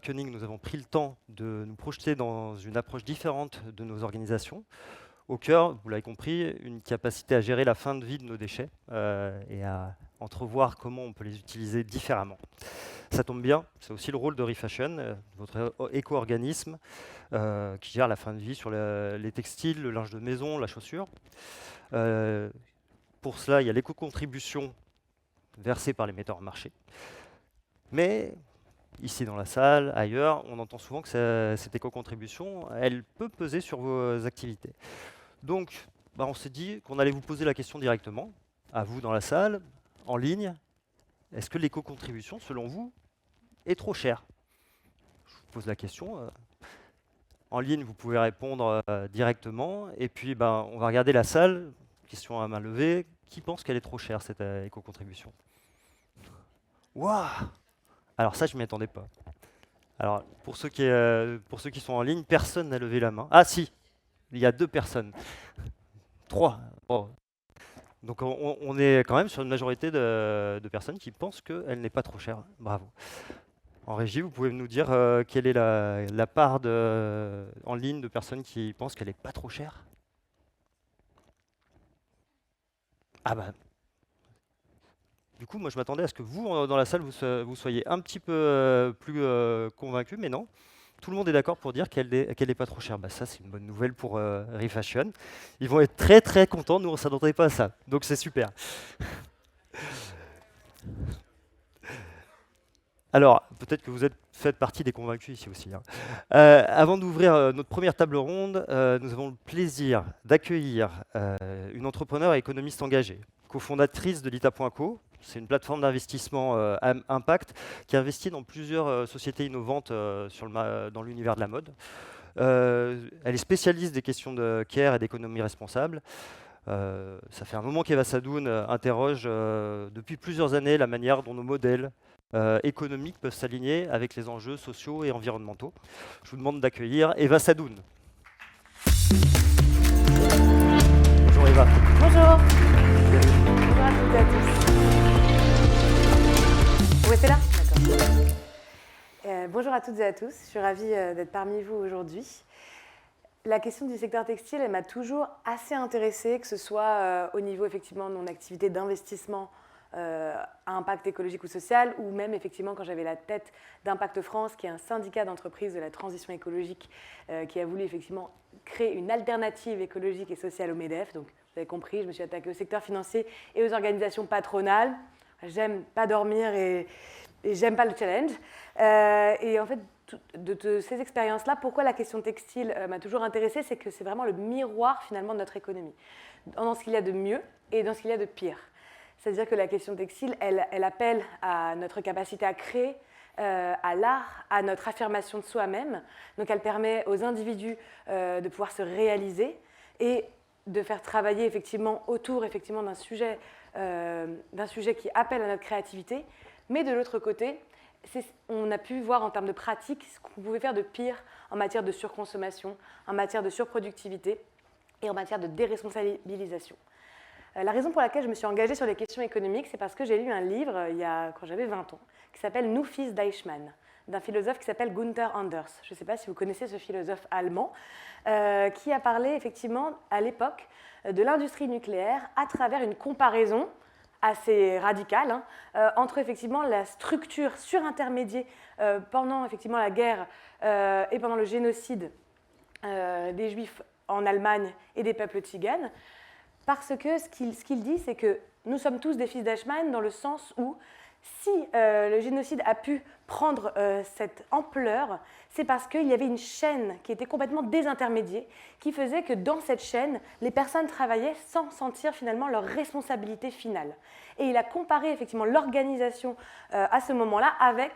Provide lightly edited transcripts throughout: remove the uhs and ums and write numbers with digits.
Koenig, nous avons pris le temps de nous projeter dans une approche différente de nos organisations. Au cœur, vous l'avez compris, une capacité à gérer la fin de vie de nos déchets et à entrevoir comment on peut les utiliser différemment. Ça tombe bien, c'est aussi le rôle de Refashion, votre éco-organisme qui gère la fin de vie sur les textiles, le linge de maison, la chaussure. Pour cela, il y a l'éco-contribution versée par les metteurs en marché. Mais ici dans la salle, ailleurs, on entend souvent que cette éco-contribution, elle peut peser sur vos activités. Donc, on s'est dit qu'on allait vous poser la question directement, à vous dans la salle, en ligne. Est-ce que l'éco-contribution, selon vous, est trop chère? Je vous pose la question. En ligne, vous pouvez répondre directement. Et puis, on va regarder la salle. Question à main levée. Qui pense qu'elle est trop chère, cette éco-contribution? Waouh! Alors ça, je ne m'y attendais pas. Alors, pour ceux qui sont en ligne, personne n'a levé la main. Ah si, il y a 2 personnes. 3. Oh. Donc on est quand même sur une majorité de personnes qui pensent qu'elle n'est pas trop chère. Bravo. En régie, vous pouvez nous dire quelle est la part en ligne de personnes qui pensent qu'elle n'est pas trop chère? Ah bah. Du coup, moi je m'attendais à ce que vous, dans la salle, vous soyez un petit peu plus convaincus, mais non. Tout le monde est d'accord pour dire qu'elle n'est pas trop chère. Bah, ça, c'est une bonne nouvelle pour Refashion. Ils vont être très très contents, nous on ne s'attendait pas à ça. Donc c'est super. Alors, peut-être que vous faites partie des convaincus ici aussi. Hein. Avant d'ouvrir notre première table ronde, nous avons le plaisir d'accueillir une entrepreneur et économiste engagée, cofondatrice de Lita.co. C'est une plateforme d'investissement impact qui investit dans plusieurs sociétés innovantes dans l'univers de la mode. Elle est spécialiste des questions de care et d'économie responsable. Ça fait un moment qu'Eva Sadoun interroge depuis plusieurs années la manière dont nos modèles économiques peuvent s'aligner avec les enjeux sociaux et environnementaux. Je vous demande d'accueillir Eva Sadoun. Bonjour Eva. Bonjour. Bonjour à toutes et à tous. Vous restez là? D'accord. Bonjour à toutes et à tous. Je suis ravie d'être parmi vous aujourd'hui. La question du secteur textile, elle m'a toujours assez intéressée, que ce soit au niveau effectivement de mon activité d'investissement à impact écologique ou social, ou même effectivement quand j'avais la tête d'Impact France, qui est un syndicat d'entreprises de la transition écologique, qui a voulu effectivement créer une alternative écologique et sociale au MEDEF. Donc vous avez compris, je me suis attaquée au secteur financier et aux organisations patronales. J'aime pas dormir et j'aime pas le challenge. Et en fait, de ces expériences-là, pourquoi la question textile m'a toujours intéressée, c'est que c'est vraiment le miroir finalement de notre économie, dans ce qu'il y a de mieux et dans ce qu'il y a de pire. C'est-à-dire que la question textile, elle appelle à notre capacité à créer, à l'art, à notre affirmation de soi-même. Donc elle permet aux individus de pouvoir se réaliser et de faire travailler effectivement autour effectivement d'un sujet qui appelle à notre créativité. Mais de l'autre côté, on a pu voir en termes de pratique ce qu'on pouvait faire de pire en matière de surconsommation, en matière de surproductivité et en matière de déresponsabilisation. La raison pour laquelle je me suis engagée sur les questions économiques, c'est parce que j'ai lu un livre quand j'avais 20 ans, qui s'appelle Nous, fils d'Eichmann, d'un philosophe qui s'appelle Gunther Anders. Je ne sais pas si vous connaissez ce philosophe allemand, qui a parlé effectivement à l'époque de l'industrie nucléaire à travers une comparaison assez radicale entre effectivement la structure surintermédiée pendant effectivement la guerre et pendant le génocide des Juifs en Allemagne et des peuples tziganes. Parce que ce qu'il dit, c'est que nous sommes tous des fils d'Eichmann dans le sens où si le génocide a pu prendre cette ampleur, c'est parce qu'il y avait une chaîne qui était complètement désintermédiée, qui faisait que dans cette chaîne, les personnes travaillaient sans sentir finalement leur responsabilité finale. Et il a comparé effectivement l'organisation à ce moment-là avec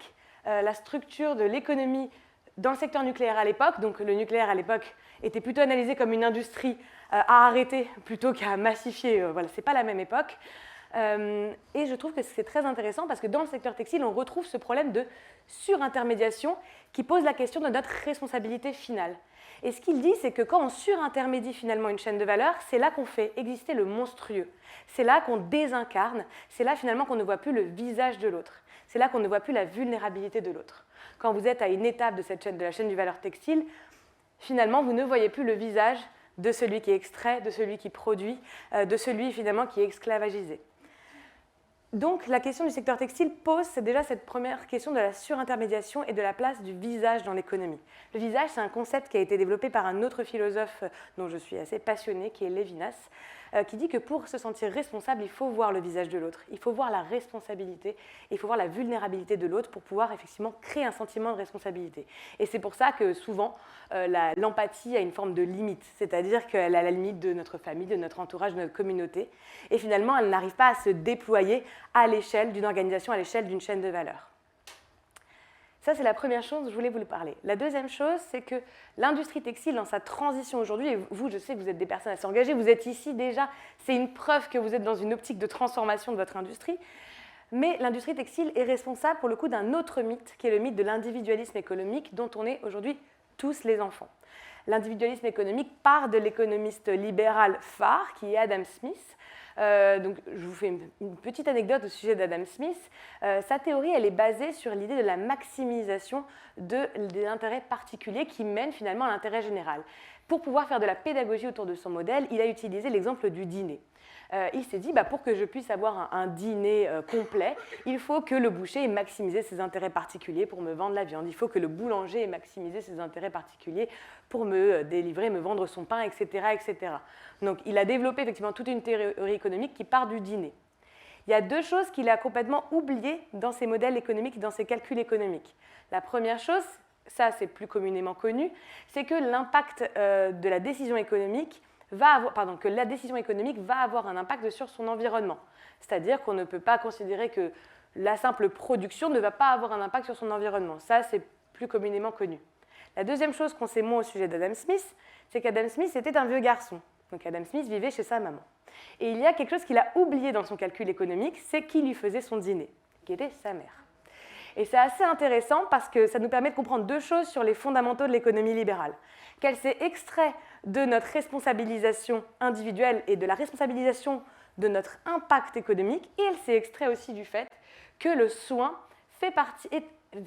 la structure de l'économie dans le secteur nucléaire à l'époque. Donc le nucléaire à l'époque était plutôt analysé comme une industrie à arrêter plutôt qu'à massifier. Voilà, ce n'est pas la même époque. Et je trouve que c'est très intéressant parce que dans le secteur textile, on retrouve ce problème de surintermédiation qui pose la question de notre responsabilité finale. Et ce qu'il dit, c'est que quand on surintermédie finalement une chaîne de valeur, c'est là qu'on fait exister le monstrueux. C'est là qu'on désincarne, c'est là finalement qu'on ne voit plus le visage de l'autre. C'est là qu'on ne voit plus la vulnérabilité de l'autre. Quand vous êtes à une étape de la chaîne du valeur textile, finalement, vous ne voyez plus le visage de celui qui extrait, de celui qui produit, de celui finalement qui est esclavagisé. Donc la question du secteur textile pose déjà cette première question de la surintermédiation et de la place du visage dans l'économie. Le visage, c'est un concept qui a été développé par un autre philosophe dont je suis assez passionnée, qui est Lévinas, qui dit que pour se sentir responsable, il faut voir le visage de l'autre, il faut voir la responsabilité, il faut voir la vulnérabilité de l'autre pour pouvoir effectivement créer un sentiment de responsabilité. Et c'est pour ça que souvent, l'empathie a une forme de limite, c'est-à-dire qu'elle a la limite de notre famille, de notre entourage, de notre communauté, et finalement, elle n'arrive pas à se déployer à l'échelle d'une organisation, à l'échelle d'une chaîne de valeur. Ça, c'est la première chose dont je voulais vous parler. La deuxième chose, c'est que l'industrie textile, dans sa transition aujourd'hui, et vous, je sais que vous êtes des personnes assez engagées, vous êtes ici déjà, c'est une preuve que vous êtes dans une optique de transformation de votre industrie, mais l'industrie textile est responsable pour le coup d'un autre mythe, qui est le mythe de l'individualisme économique, dont on est aujourd'hui tous les enfants. L'individualisme économique part de l'économiste libéral phare, qui est Adam Smith. Donc, je vous fais une petite anecdote au sujet d'Adam Smith. Sa théorie, elle est basée sur l'idée de la maximisation des intérêts particuliers qui mènent finalement à l'intérêt général. Pour pouvoir faire de la pédagogie autour de son modèle, il a utilisé l'exemple du dîner. Il s'est dit, pour que je puisse avoir un dîner complet, il faut que le boucher ait maximisé ses intérêts particuliers pour me vendre la viande. Il faut que le boulanger ait maximisé ses intérêts particuliers pour me délivrer, me vendre son pain, etc., etc. Donc, il a développé effectivement toute une théorie économique qui part du dîner. Il y a deux choses qu'il a complètement oubliées dans ses modèles économiques, dans ses calculs économiques. La première chose, ça c'est plus communément connu, c'est que l'impact de la décision économique que la décision économique va avoir un impact sur son environnement. C'est-à-dire qu'on ne peut pas considérer que la simple production ne va pas avoir un impact sur son environnement. Ça, c'est plus communément connu. La deuxième chose qu'on sait moins au sujet d'Adam Smith, c'est qu'Adam Smith était un vieux garçon. Donc Adam Smith vivait chez sa maman. Et il y a quelque chose qu'il a oublié dans son calcul économique, c'est qui lui faisait son dîner, qui était sa mère. Et c'est assez intéressant parce que ça nous permet de comprendre deux choses sur les fondamentaux de l'économie libérale. Qu'elle s'est extrait de notre responsabilisation individuelle et de la responsabilisation de notre impact économique, et elle s'est extrait aussi du fait que le soin fait partie,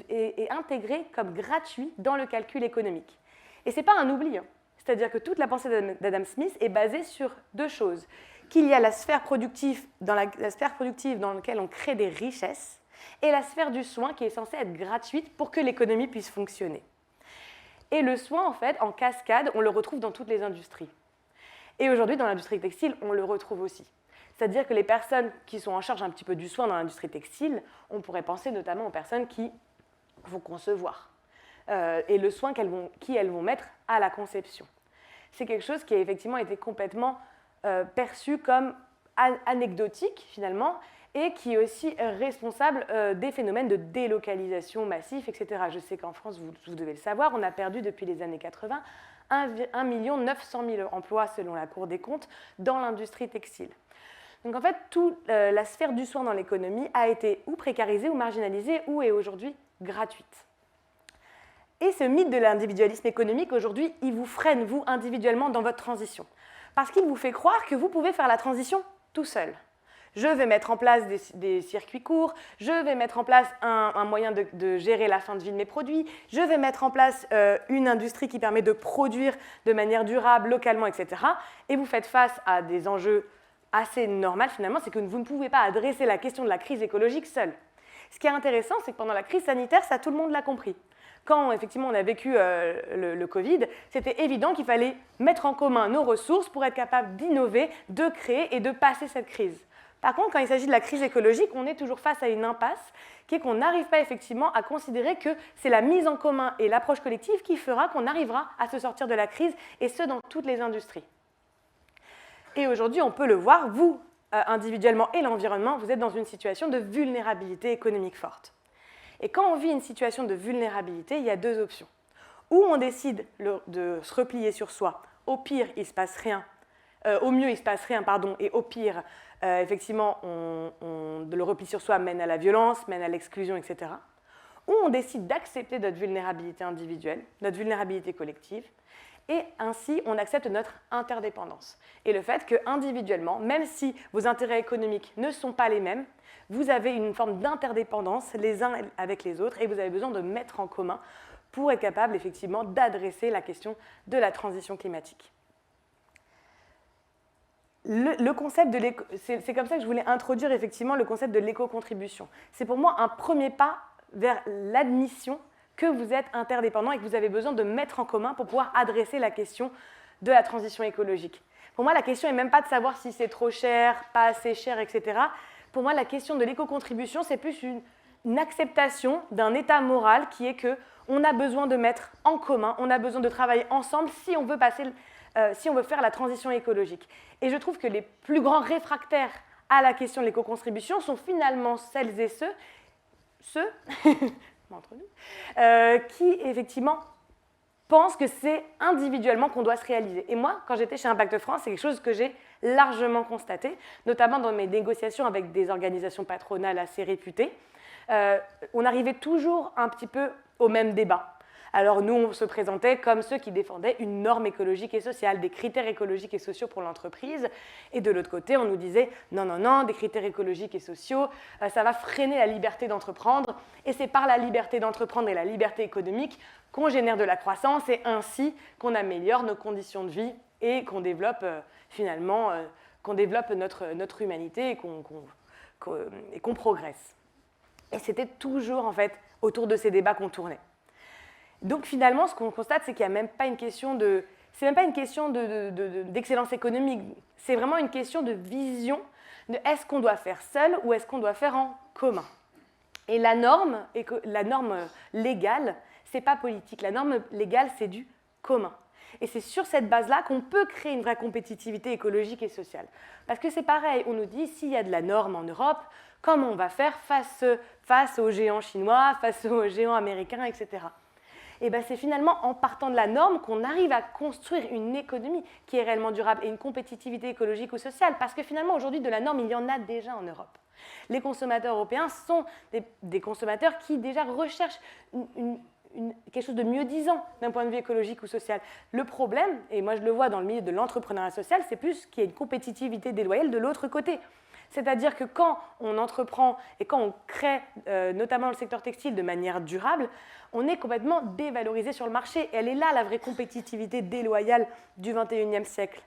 est intégré comme gratuit dans le calcul économique. Et ce n'est pas un oubli, hein. C'est-à-dire que toute la pensée d'Adam Smith est basée sur deux choses. Qu'il y a la sphère productive dans laquelle on crée des richesses, et la sphère du soin qui est censée être gratuite pour que l'économie puisse fonctionner. Et le soin, en fait, en cascade, on le retrouve dans toutes les industries. Et aujourd'hui, dans l'industrie textile, on le retrouve aussi. C'est-à-dire que les personnes qui sont en charge un petit peu du soin dans l'industrie textile, on pourrait penser notamment aux personnes qui vont concevoir et le soin qu'elles vont mettre à la conception. C'est quelque chose qui a effectivement été complètement perçu comme anecdotique, finalement, et qui est aussi responsable des phénomènes de délocalisation massif, etc. Je sais qu'en France, vous devez le savoir, on a perdu depuis les années 80 1 900 000 emplois selon la Cour des comptes dans l'industrie textile. Donc en fait, toute la sphère du soin dans l'économie a été ou précarisée ou marginalisée ou est aujourd'hui gratuite. Et ce mythe de l'individualisme économique, aujourd'hui, il vous freine, vous, individuellement, dans votre transition. Parce qu'il vous fait croire que vous pouvez faire la transition tout seul. Je vais mettre en place des circuits courts, je vais mettre en place un moyen de gérer la fin de vie de mes produits, je vais mettre en place une industrie qui permet de produire de manière durable, localement, etc. Et vous faites face à des enjeux assez normaux, finalement, c'est que vous ne pouvez pas adresser la question de la crise écologique seul. Ce qui est intéressant, c'est que pendant la crise sanitaire, ça, tout le monde l'a compris. Quand, effectivement, on a vécu le Covid, c'était évident qu'il fallait mettre en commun nos ressources pour être capable d'innover, de créer et de passer cette crise. Par contre, quand il s'agit de la crise écologique, on est toujours face à une impasse qui est qu'on n'arrive pas effectivement à considérer que c'est la mise en commun et l'approche collective qui fera qu'on arrivera à se sortir de la crise, et ce, dans toutes les industries. Et aujourd'hui, on peut le voir, vous, individuellement et l'environnement, vous êtes dans une situation de vulnérabilité économique forte. Et quand on vit une situation de vulnérabilité, il y a deux options. Ou on décide de se replier sur soi, au pire, il ne se passe rien, au mieux, il ne se passe rien, et au pire, effectivement, le repli sur soi mène à la violence, mène à l'exclusion, etc. Ou on décide d'accepter notre vulnérabilité individuelle, notre vulnérabilité collective, et ainsi on accepte notre interdépendance. Et le fait qu'individuellement, même si vos intérêts économiques ne sont pas les mêmes, vous avez une forme d'interdépendance les uns avec les autres et vous avez besoin de mettre en commun pour être capable effectivement d'adresser la question de la transition climatique. Le concept de c'est comme ça que je voulais introduire effectivement le concept de l'éco-contribution. C'est pour moi un premier pas vers l'admission que vous êtes interdépendants et que vous avez besoin de mettre en commun pour pouvoir adresser la question de la transition écologique. Pour moi, la question n'est même pas de savoir si c'est trop cher, pas assez cher, etc. Pour moi, la question de l'éco-contribution, c'est plus une acceptation d'un état moral qui est qu'on a besoin de mettre en commun, on a besoin de travailler ensemble si on veut faire la transition écologique. Et je trouve que les plus grands réfractaires à la question de l'éco-contribution sont finalement celles et ceux entre nous, qui effectivement pensent que c'est individuellement qu'on doit se réaliser. Et moi, quand j'étais chez Impact France, c'est quelque chose que j'ai largement constaté, notamment dans mes négociations avec des organisations patronales assez réputées. On arrivait toujours un petit peu au même débat. Alors nous, on se présentait comme ceux qui défendaient une norme écologique et sociale, des critères écologiques et sociaux pour l'entreprise. Et de l'autre côté, on nous disait non, non, non, des critères écologiques et sociaux, ça va freiner la liberté d'entreprendre. Et c'est par la liberté d'entreprendre et la liberté économique qu'on génère de la croissance et ainsi qu'on améliore nos conditions de vie et qu'on développe finalement notre humanité et qu'on progresse. Et c'était toujours en fait autour de ces débats qu'on tournait. Donc finalement, ce qu'on constate, c'est qu'il n'y a même pas une question d'excellence économique. C'est vraiment une question de vision de est-ce qu'on doit faire seul ou est-ce qu'on doit faire en commun. Et la norme légale, ce n'est pas politique. La norme légale, c'est du commun. Et c'est sur cette base-là qu'on peut créer une vraie compétitivité écologique et sociale. Parce que c'est pareil, on nous dit s'il y a de la norme en Europe, comment on va faire face aux géants chinois, face aux géants américains, etc. Et bien c'est finalement en partant de la norme qu'on arrive à construire une économie qui est réellement durable et une compétitivité écologique ou sociale. Parce que finalement, aujourd'hui, de la norme, il y en a déjà en Europe. Les consommateurs européens sont des consommateurs qui déjà recherchent quelque chose de mieux-disant d'un point de vue écologique ou social. Le problème, et moi je le vois dans le milieu de l'entrepreneuriat social, c'est plus qu'il y a une compétitivité déloyale de l'autre côté. C'est-à-dire que quand on entreprend et quand on crée, notamment le secteur textile, de manière durable, on est complètement dévalorisé sur le marché. Et elle est là, la vraie compétitivité déloyale du XXIe siècle.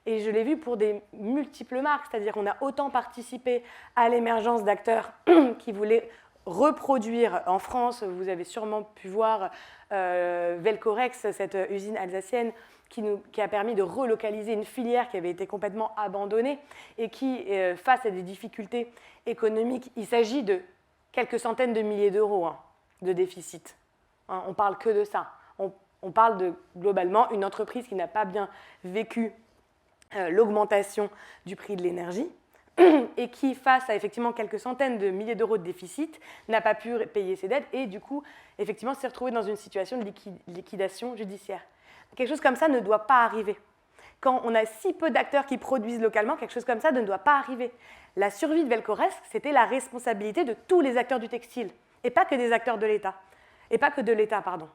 Et je l'ai vu pour des multiples marques, c'est-à-dire qu'on a autant participé à l'émergence d'acteurs qui voulaient reproduire en France. Vous avez sûrement pu voir Velcorex, cette usine alsacienne, qui a permis de relocaliser une filière qui avait été complètement abandonnée et qui, face à des difficultés économiques, il s'agit de quelques centaines de milliers d'euros de déficit. On ne parle que de ça. On parle de, globalement, une entreprise qui n'a pas bien vécu l'augmentation du prix de l'énergie et qui, face à effectivement quelques centaines de milliers d'euros de déficit, n'a pas pu payer ses dettes et du coup, effectivement, s'est retrouvée dans une situation de liquidation judiciaire. Quelque chose comme ça ne doit pas arriver. Quand on a si peu d'acteurs qui produisent localement, quelque chose comme ça ne doit pas arriver. La survie de Velcorex, c'était la responsabilité de tous les acteurs du textile, et pas que des acteurs de l'État. Et pas que de l'État, pardon.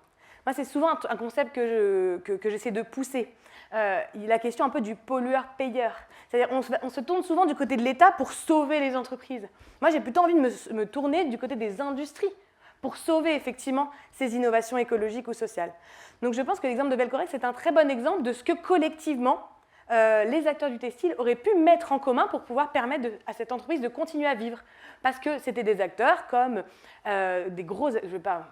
Moi, c'est souvent un concept que j'essaie de pousser. La question un peu du pollueur-payeur. C'est-à-dire on se tourne souvent du côté de l'État pour sauver les entreprises. Moi, j'ai plutôt envie de me tourner du côté des industries pour sauver effectivement ces innovations écologiques ou sociales. Donc je pense que l'exemple de Velcorex est un très bon exemple de ce que collectivement les acteurs du textile auraient pu mettre en commun pour pouvoir permettre à cette entreprise de continuer à vivre. Parce que c'était des acteurs comme des gros, je ne vais pas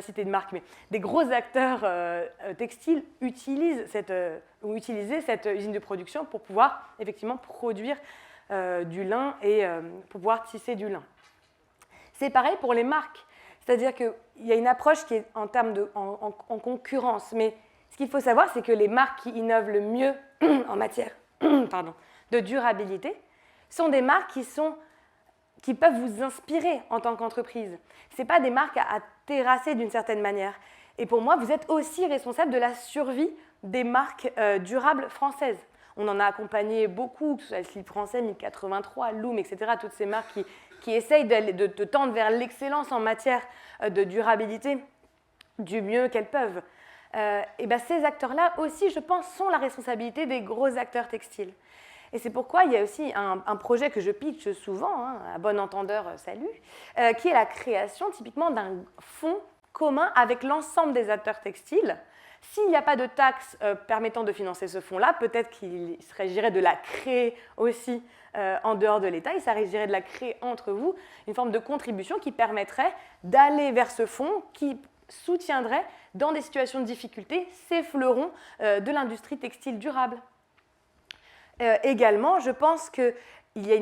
citer de marque, mais des gros acteurs textiles utilisaient cette usine de production pour pouvoir effectivement produire du lin et pour pouvoir tisser du lin. C'est pareil pour les marques. C'est-à-dire qu'il y a une approche qui est en concurrence. Mais ce qu'il faut savoir, c'est que les marques qui innovent le mieux en matière de durabilité sont des marques qui peuvent vous inspirer en tant qu'entreprise. Ce ne sont pas des marques à terrasser d'une certaine manière. Et pour moi, vous êtes aussi responsable de la survie des marques durables françaises. On en a accompagné beaucoup, que ce soit le slip français, 1083, Loom, etc., toutes ces marques qui essayent de tendre vers l'excellence en matière de durabilité du mieux qu'elles peuvent. et ben ces acteurs-là aussi, je pense, sont la responsabilité des gros acteurs textiles. Et c'est pourquoi il y a aussi un projet que je pitch souvent, hein, à bon entendeur, salut, qui est la création typiquement d'un fonds commun avec l'ensemble des acteurs textiles. S'il n'y a pas de taxe permettant de financer ce fonds-là, peut-être qu'il s'agirait de la créer aussi en dehors de l'État. Il s'agirait de la créer entre vous, une forme de contribution qui permettrait d'aller vers ce fonds qui soutiendrait dans des situations de difficulté ces fleurons de l'industrie textile durable. Également, je pense qu'il y a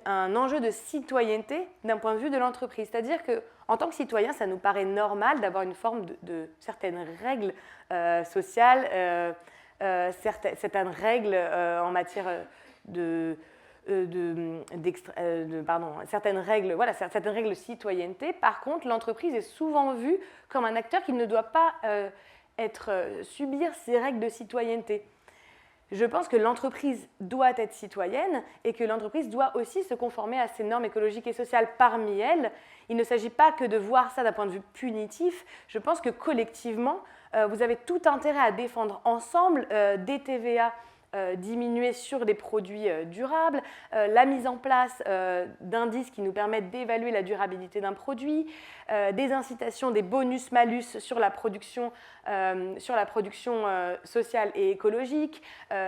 un enjeu de citoyenneté d'un point de vue de l'entreprise. C'est-à-dire qu'en tant que citoyen, ça nous paraît normal d'avoir une forme de certaines règles sociales, certaines règles en matière certaines règles, voilà, certaines règles de citoyenneté. Par contre, l'entreprise est souvent vue comme un acteur qui ne doit pas subir ces règles de citoyenneté. Je pense que l'entreprise doit être citoyenne et que l'entreprise doit aussi se conformer à ces normes écologiques et sociales. Parmi elles, il ne s'agit pas que de voir ça d'un point de vue punitif. Je pense que collectivement, vous avez tout intérêt à défendre ensemble des TVA diminuer sur des produits durables, la mise en place d'indices qui nous permettent d'évaluer la durabilité d'un produit, des incitations, des bonus-malus sur la production sociale et écologique,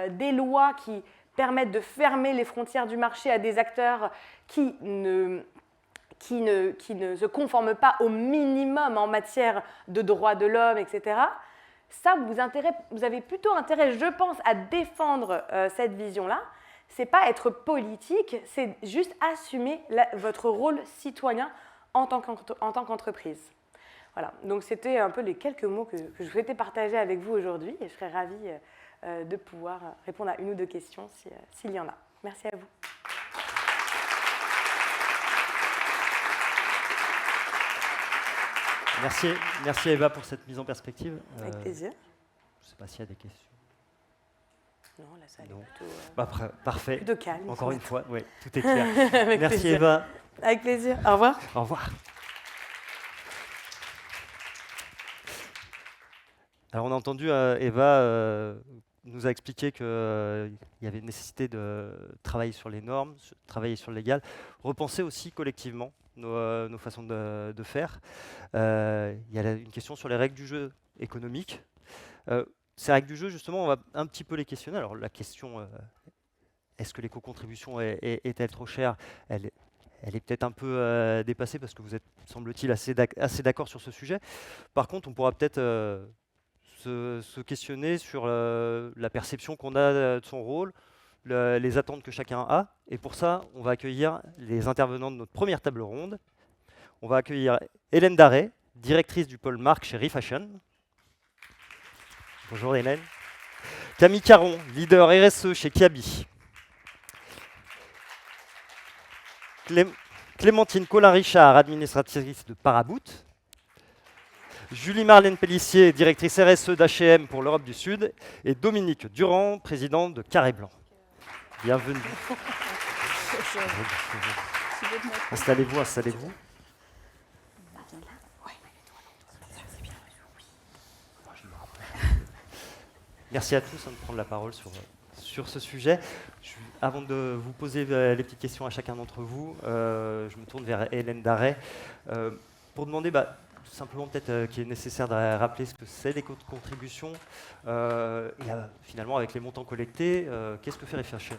des lois qui permettent de fermer les frontières du marché à des acteurs qui ne se conforment pas au minimum en matière de droits de l'homme, etc. Ça, vous avez plutôt intérêt, je pense, à défendre cette vision-là. Ce n'est pas être politique, c'est juste assumer votre rôle citoyen en tant qu'entreprise. Voilà, donc c'était un peu les quelques mots que je souhaitais partager avec vous aujourd'hui et je serais ravie de pouvoir répondre à une ou deux questions s'il y en a. Merci à vous. Merci Eva pour cette mise en perspective. Avec plaisir. Je ne sais pas s'il y a des questions. Non, là ça allait plutôt... Parfait. Plutôt calme. Encore une fois, oui, tout est clair. Merci plaisir. Eva. Avec plaisir. Au revoir. Au revoir. Alors on a entendu Eva nous a expliqué qu'il y avait une nécessité de travailler sur les normes, travailler sur le légal, repenser aussi collectivement nos façons de faire. Il y a une question sur les règles du jeu économique. Ces règles du jeu, justement, on va un petit peu les questionner. Alors la question, est-ce que l'éco-contribution est-elle trop chère ? Elle est peut-être un peu dépassée parce que vous êtes, semble-t-il, assez d'accord sur ce sujet. Par contre, on pourra peut-être se questionner sur la perception qu'on a de son rôle, les attentes que chacun a. Et pour ça, on va accueillir les intervenants de notre première table ronde. On va accueillir Hélène Darret, directrice du pôle marque chez Refashion. Bonjour Hélène. Camille Caron, leader RSE chez Kiabi. Clémentine Colin-Richard, administratrice de Paraboot. Julie-Marlène Pellissier, directrice RSE d'H&M pour l'Europe du Sud. Et Dominique Durand, présidente de Carré Blanc. Bienvenue. Installez-vous, installez-vous. Merci à tous de prendre la parole sur ce sujet. Avant de vous poser les petites questions à chacun d'entre vous, je me tourne vers Hélène Darret pour demander simplement peut-être qu'il est nécessaire de rappeler ce que c'est l'éco-contribution et finalement avec les montants collectés, qu'est-ce que fait Refashion ?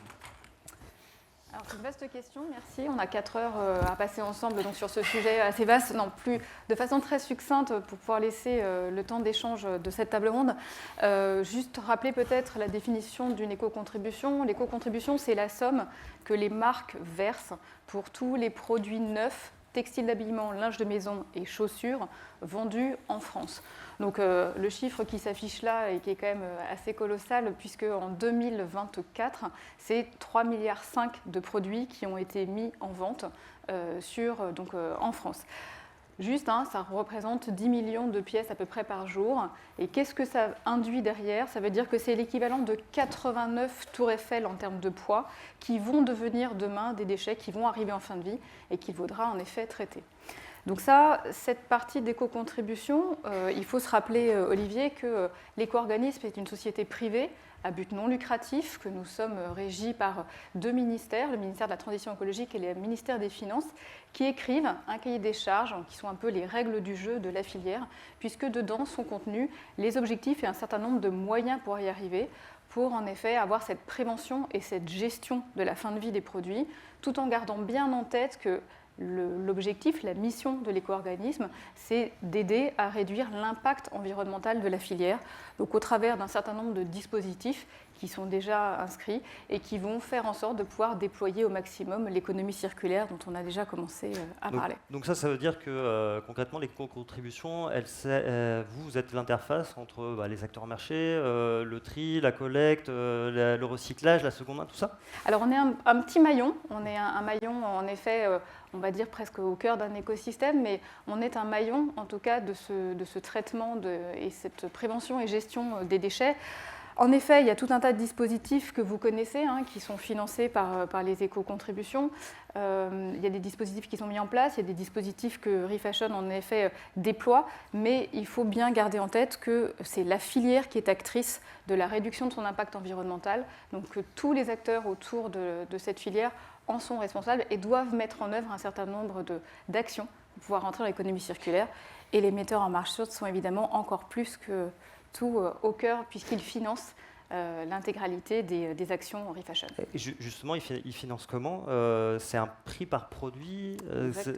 Alors c'est une vaste question, merci. On a 4 heures à passer ensemble donc, sur ce sujet assez vaste, non plus de façon très succincte pour pouvoir laisser le temps d'échange de cette table ronde. Juste rappeler peut-être la définition d'une éco-contribution. L'éco-contribution, c'est la somme que les marques versent pour tous les produits neufs, textiles d'habillement, linge de maison et chaussures vendus en France. Donc le chiffre qui s'affiche là et qui est quand même assez colossal puisque en 2024, c'est 3,5 milliards de produits qui ont été mis en vente en France. Juste, ça représente 10 millions de pièces à peu près par jour. Et qu'est-ce que ça induit derrière ? Ça veut dire que c'est l'équivalent de 89 tours Eiffel en termes de poids qui vont devenir demain des déchets qui vont arriver en fin de vie et qu'il faudra en effet traiter. Donc ça, cette partie d'éco-contribution, il faut se rappeler, Olivier, que l'éco-organisme est une société privée à but non lucratif, que nous sommes régis par 2 ministères, le ministère de la Transition écologique et le ministère des Finances, qui écrivent un cahier des charges, qui sont un peu les règles du jeu de la filière, puisque dedans sont contenus les objectifs et un certain nombre de moyens pour y arriver, pour en effet avoir cette prévention et cette gestion de la fin de vie des produits, tout en gardant bien en tête que l'objectif, la mission de l'éco-organisme, c'est d'aider à réduire l'impact environnemental de la filière, donc au travers d'un certain nombre de dispositifs qui sont déjà inscrits et qui vont faire en sorte de pouvoir déployer au maximum l'économie circulaire dont on a déjà commencé à parler. Donc ça veut dire que concrètement, l'éco-contribution, vous êtes l'interface entre les acteurs marchés, le tri, la collecte, le recyclage, la seconde main, tout ça? Alors on est un petit maillon, on est un maillon en effet, on va dire presque au cœur d'un écosystème, mais on est un maillon en tout cas de ce traitement et cette prévention et gestion des déchets. En effet, il y a tout un tas de dispositifs que vous connaissez, qui sont financés par les éco-contributions. Il y a des dispositifs qui sont mis en place, il y a des dispositifs que ReFashion en effet déploie, mais il faut bien garder en tête que c'est la filière qui est actrice de la réduction de son impact environnemental, donc que tous les acteurs autour de cette filière en sont responsables et doivent mettre en œuvre un certain nombre d'actions pour pouvoir entrer dans l'économie circulaire. Et les metteurs en marche sont évidemment encore plus que tout au cœur, puisqu'ils financent l'intégralité des actions ReFashion. Justement, ils financent comment? C'est un prix par produit?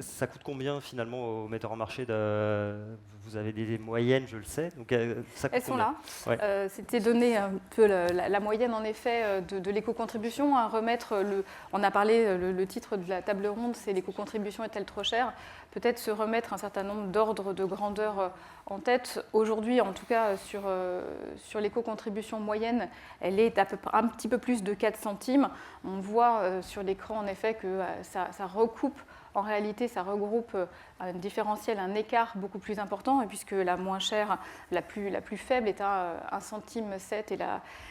Ça coûte combien finalement aux metteurs en marché Vous avez des moyennes, je le sais. Donc, ça coûte Elles sont là. Ouais. C'était donner un peu la moyenne en effet de l'éco-contribution. À remettre on a parlé, le titre de la table ronde, c'est l'éco-contribution est-elle trop chère? Peut-être se remettre un certain nombre d'ordres de grandeur en tête. Aujourd'hui, en tout cas, sur l'éco-contribution moyenne, elle est un petit peu plus de 4 centimes. On voit sur l'écran, en effet, que ça recoupe, en réalité, ça regroupe un différentiel, un écart beaucoup plus important, puisque la moins chère, la plus faible est à 1,7 centime et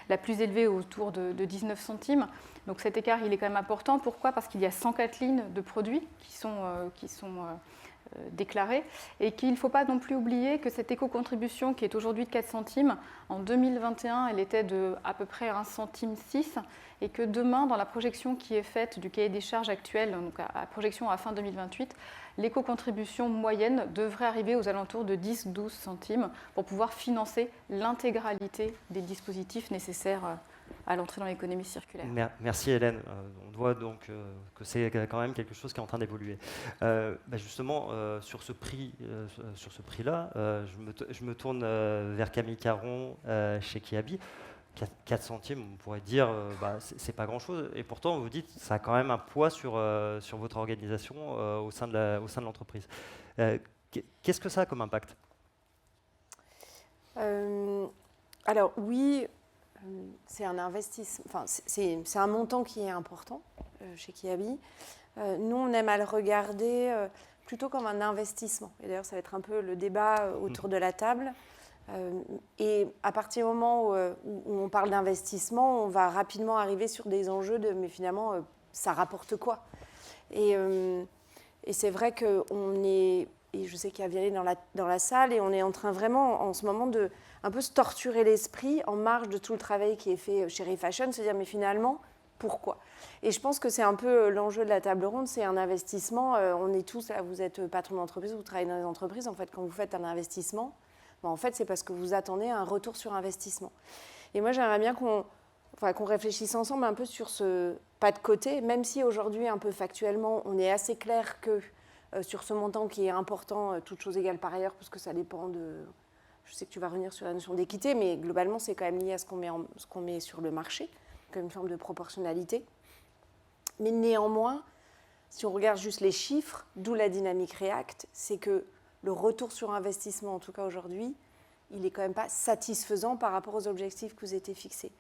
la plus élevée autour de 19 centimes. Donc cet écart, il est quand même important. Pourquoi? Parce qu'il y a 104 lignes de produits qui sont déclarées et qu'il ne faut pas non plus oublier que cette éco-contribution qui est aujourd'hui de 4 centimes, en 2021, elle était de à peu près 1,6 centime et que demain, dans la projection qui est faite du cahier des charges actuel, donc à projection à fin 2028, l'éco-contribution moyenne devrait arriver aux alentours de 10-12 centimes pour pouvoir financer l'intégralité des dispositifs nécessaires à l'entrée dans l'économie circulaire. Merci Hélène. On voit donc que c'est quand même quelque chose qui est en train d'évoluer. Justement, sur ce prix-là, je me tourne vers Camille Caron chez Kiabi. 4 centimes, on pourrait dire, c'est pas grand-chose. Et pourtant, vous dites, ça a quand même un poids sur votre organisation au sein de l'entreprise. Qu'est-ce que ça a comme impact? Alors oui, c'est un investissement, enfin, c'est un montant qui est important chez Kiabi. Nous, on aime à le regarder plutôt comme un investissement. Et d'ailleurs, ça va être un peu le débat autour de la table. Et à partir du moment où on parle d'investissement, on va rapidement arriver sur des enjeux mais finalement, ça rapporte quoi? Et c'est vrai qu'on est, et je sais qu'il y a Viré dans la salle, et on est en train vraiment en ce moment de un peu se torturer l'esprit en marge de tout le travail qui est fait chez ReFashion, se dire mais finalement, pourquoi? Et je pense que c'est un peu l'enjeu de la table ronde, c'est un investissement. On est tous là, vous êtes patron d'entreprise, vous travaillez dans les entreprises, en fait, quand vous faites un investissement, en fait, c'est parce que vous attendez un retour sur investissement. Et moi, j'aimerais bien qu'on réfléchisse ensemble un peu sur ce pas de côté, même si aujourd'hui, un peu factuellement, on est assez clair que sur ce montant qui est important, toute chose égale par ailleurs, parce que ça dépend de... Je sais que tu vas revenir sur la notion d'équité, mais globalement, c'est quand même lié à ce qu'on met sur le marché, comme une forme de proportionnalité. Mais néanmoins, si on regarde juste les chiffres, d'où la dynamique React, c'est que le retour sur investissement, en tout cas aujourd'hui, il n'est quand même pas satisfaisant par rapport aux objectifs que vous étiez fixés.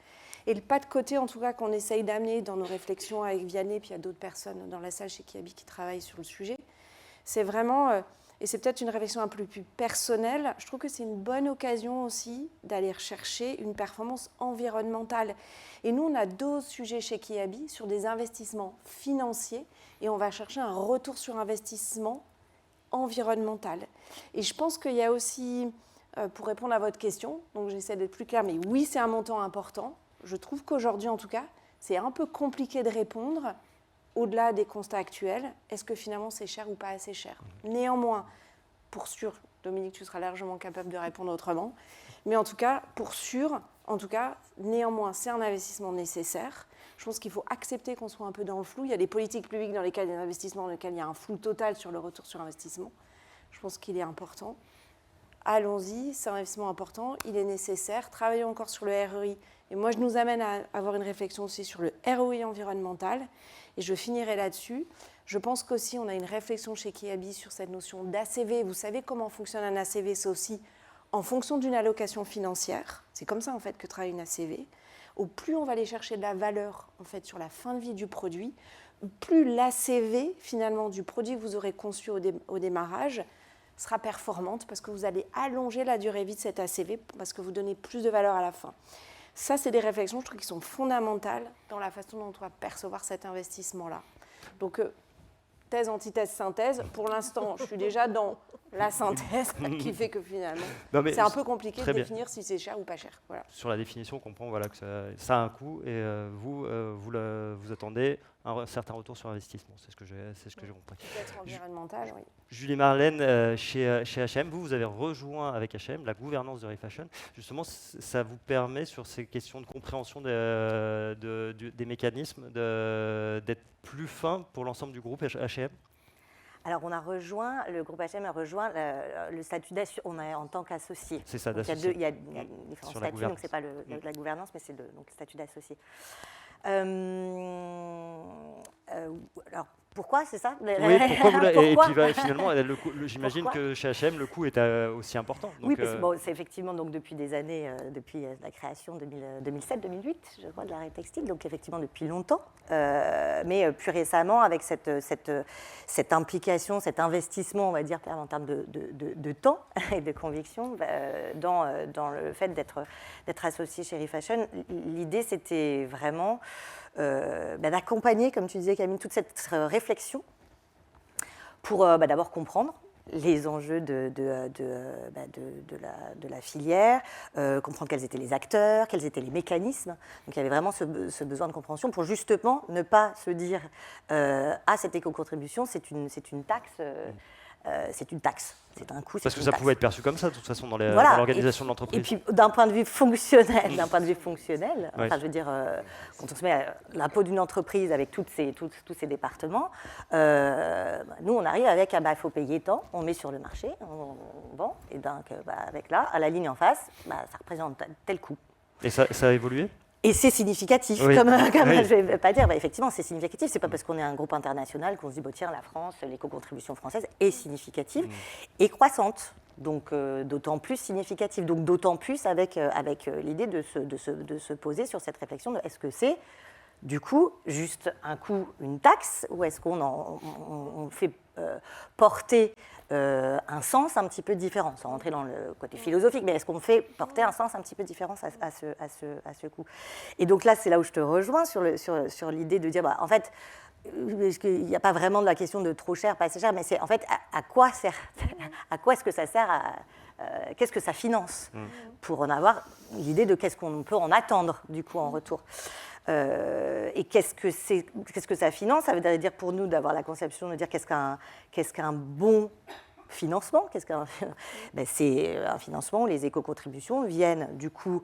Et le pas de côté, en tout cas, qu'on essaye d'amener dans nos réflexions avec Vianney, puis il y a d'autres personnes dans la salle chez Kiabi qui travaillent sur le sujet, c'est vraiment, et c'est peut-être une réflexion un peu plus personnelle, je trouve que c'est une bonne occasion aussi d'aller rechercher une performance environnementale. Et nous, on a d'autres sujets chez Kiabi sur des investissements financiers, et on va chercher un retour sur investissement environnementale. Et je pense qu'il y a aussi, pour répondre à votre question, donc j'essaie d'être plus claire, mais oui, c'est un montant important. Je trouve qu'aujourd'hui, en tout cas, c'est un peu compliqué de répondre au-delà des constats actuels. Est-ce que finalement c'est cher ou pas assez cher? Néanmoins, pour sûr, Dominique, tu seras largement capable de répondre autrement, mais en tout cas, pour sûr, néanmoins, c'est un investissement nécessaire. Je pense qu'il faut accepter qu'on soit un peu dans le flou. Il y a des politiques publiques dans lesquelles il y a des investissements, dans lesquels il y a un flou total sur le retour sur investissement. Je pense qu'il est important. Allons-y, c'est un investissement important, il est nécessaire. Travaillons encore sur le ROI. Et moi, je nous amène à avoir une réflexion aussi sur le ROI environnemental. Et je finirai là-dessus. Je pense qu'aussi, on a une réflexion chez Kiabi sur cette notion d'ACV. Vous savez comment fonctionne un ACV? C'est aussi en fonction d'une allocation financière. C'est comme ça, en fait, que travaille une ACV. Au plus on va aller chercher de la valeur, en fait, sur la fin de vie du produit, plus l'ACV, finalement, du produit que vous aurez conçu au démarrage sera performante parce que vous allez allonger la durée de vie de cet ACV parce que vous donnez plus de valeur à la fin. Ça, c'est des réflexions, je trouve, qui sont fondamentales dans la façon dont on va percevoir cet investissement-là. Donc, thèse, antithèse, synthèse. Pour l'instant, je suis déjà dans la synthèse qui fait que finalement, c'est un peu compliqué de définir si c'est cher ou pas cher. Voilà. Sur la définition, on comprend voilà, que ça a un coût et vous attendez un certain retour sur investissement. C'est ce que j'ai compris. Peut-être environnemental, oui. Julie-Marlène, chez H&M, vous avez rejoint avec H&M la gouvernance de Refashion. Justement, ça vous permet, sur ces questions de compréhension des mécanismes, d'être plus fin pour l'ensemble du groupe H&M? Alors, le groupe H&M a rejoint le statut d'associé. On est en tant qu'associé. C'est ça, d'associé. Il y a différents statuts, donc ce n'est pas la gouvernance, mais c'est le statut d'associé. Alors, pourquoi, c'est ça? Oui, pourquoi et puis finalement, j'imagine que chez H&M, le coût est aussi important. Donc, oui, parce que c'est effectivement donc, depuis des années, depuis la création 2007-2008, je crois, de l'arrêt textile, donc effectivement depuis longtemps, mais plus récemment avec cette implication, cet investissement, on va dire, en termes de temps et de conviction dans le fait d'être associé chez Refashion. L'idée, c'était vraiment d'accompagner, comme tu disais Camille, toute cette réflexion pour d'abord comprendre les enjeux de la filière, comprendre quels étaient les acteurs, quels étaient les mécanismes. Donc il y avait vraiment ce besoin de compréhension pour justement ne pas se dire cette éco-contribution, c'est une taxe. C'est une taxe, c'est un coût. Parce que ça pouvait être perçu comme ça, de toute façon, dans l'organisation de l'entreprise. Et puis, d'un point de vue fonctionnel, ouais. Je veux dire, quand on se met à la peau d'une entreprise avec tous ces départements, nous, on arrive avec, il faut payer tant, on met sur le marché, on vend, et donc, avec là, à la ligne en face, ça représente tel coût. Et ça a évolué? Et c'est significatif, oui. comme oui. je ne vais pas dire, effectivement, c'est significatif. Ce n'est pas parce qu'on est un groupe international qu'on se dit, tiens, la France, l'éco-contribution française est significative et croissante, donc d'autant plus significative. Donc d'autant plus avec l'idée de se poser sur cette réflexion de est-ce que c'est, du coup, juste un coût, une taxe, ou est-ce qu'on fait porter un sens un petit peu différent, sans rentrer dans le côté philosophique, mais est-ce qu'on fait porter un sens un petit peu différent à ce coup? Et donc là, c'est là où je te rejoins sur l'idée de dire, en fait, il n'y a pas vraiment de la question de trop cher, pas assez cher, mais c'est en fait à quoi est-ce que ça sert qu'est-ce que ça finance pour en avoir l'idée de qu'est-ce qu'on peut en attendre du coup en retour. Et qu'est-ce que ça finance? Ça veut dire pour nous d'avoir la conception de dire qu'est-ce qu'un bon financement. C'est un financement où les éco-contributions viennent du coup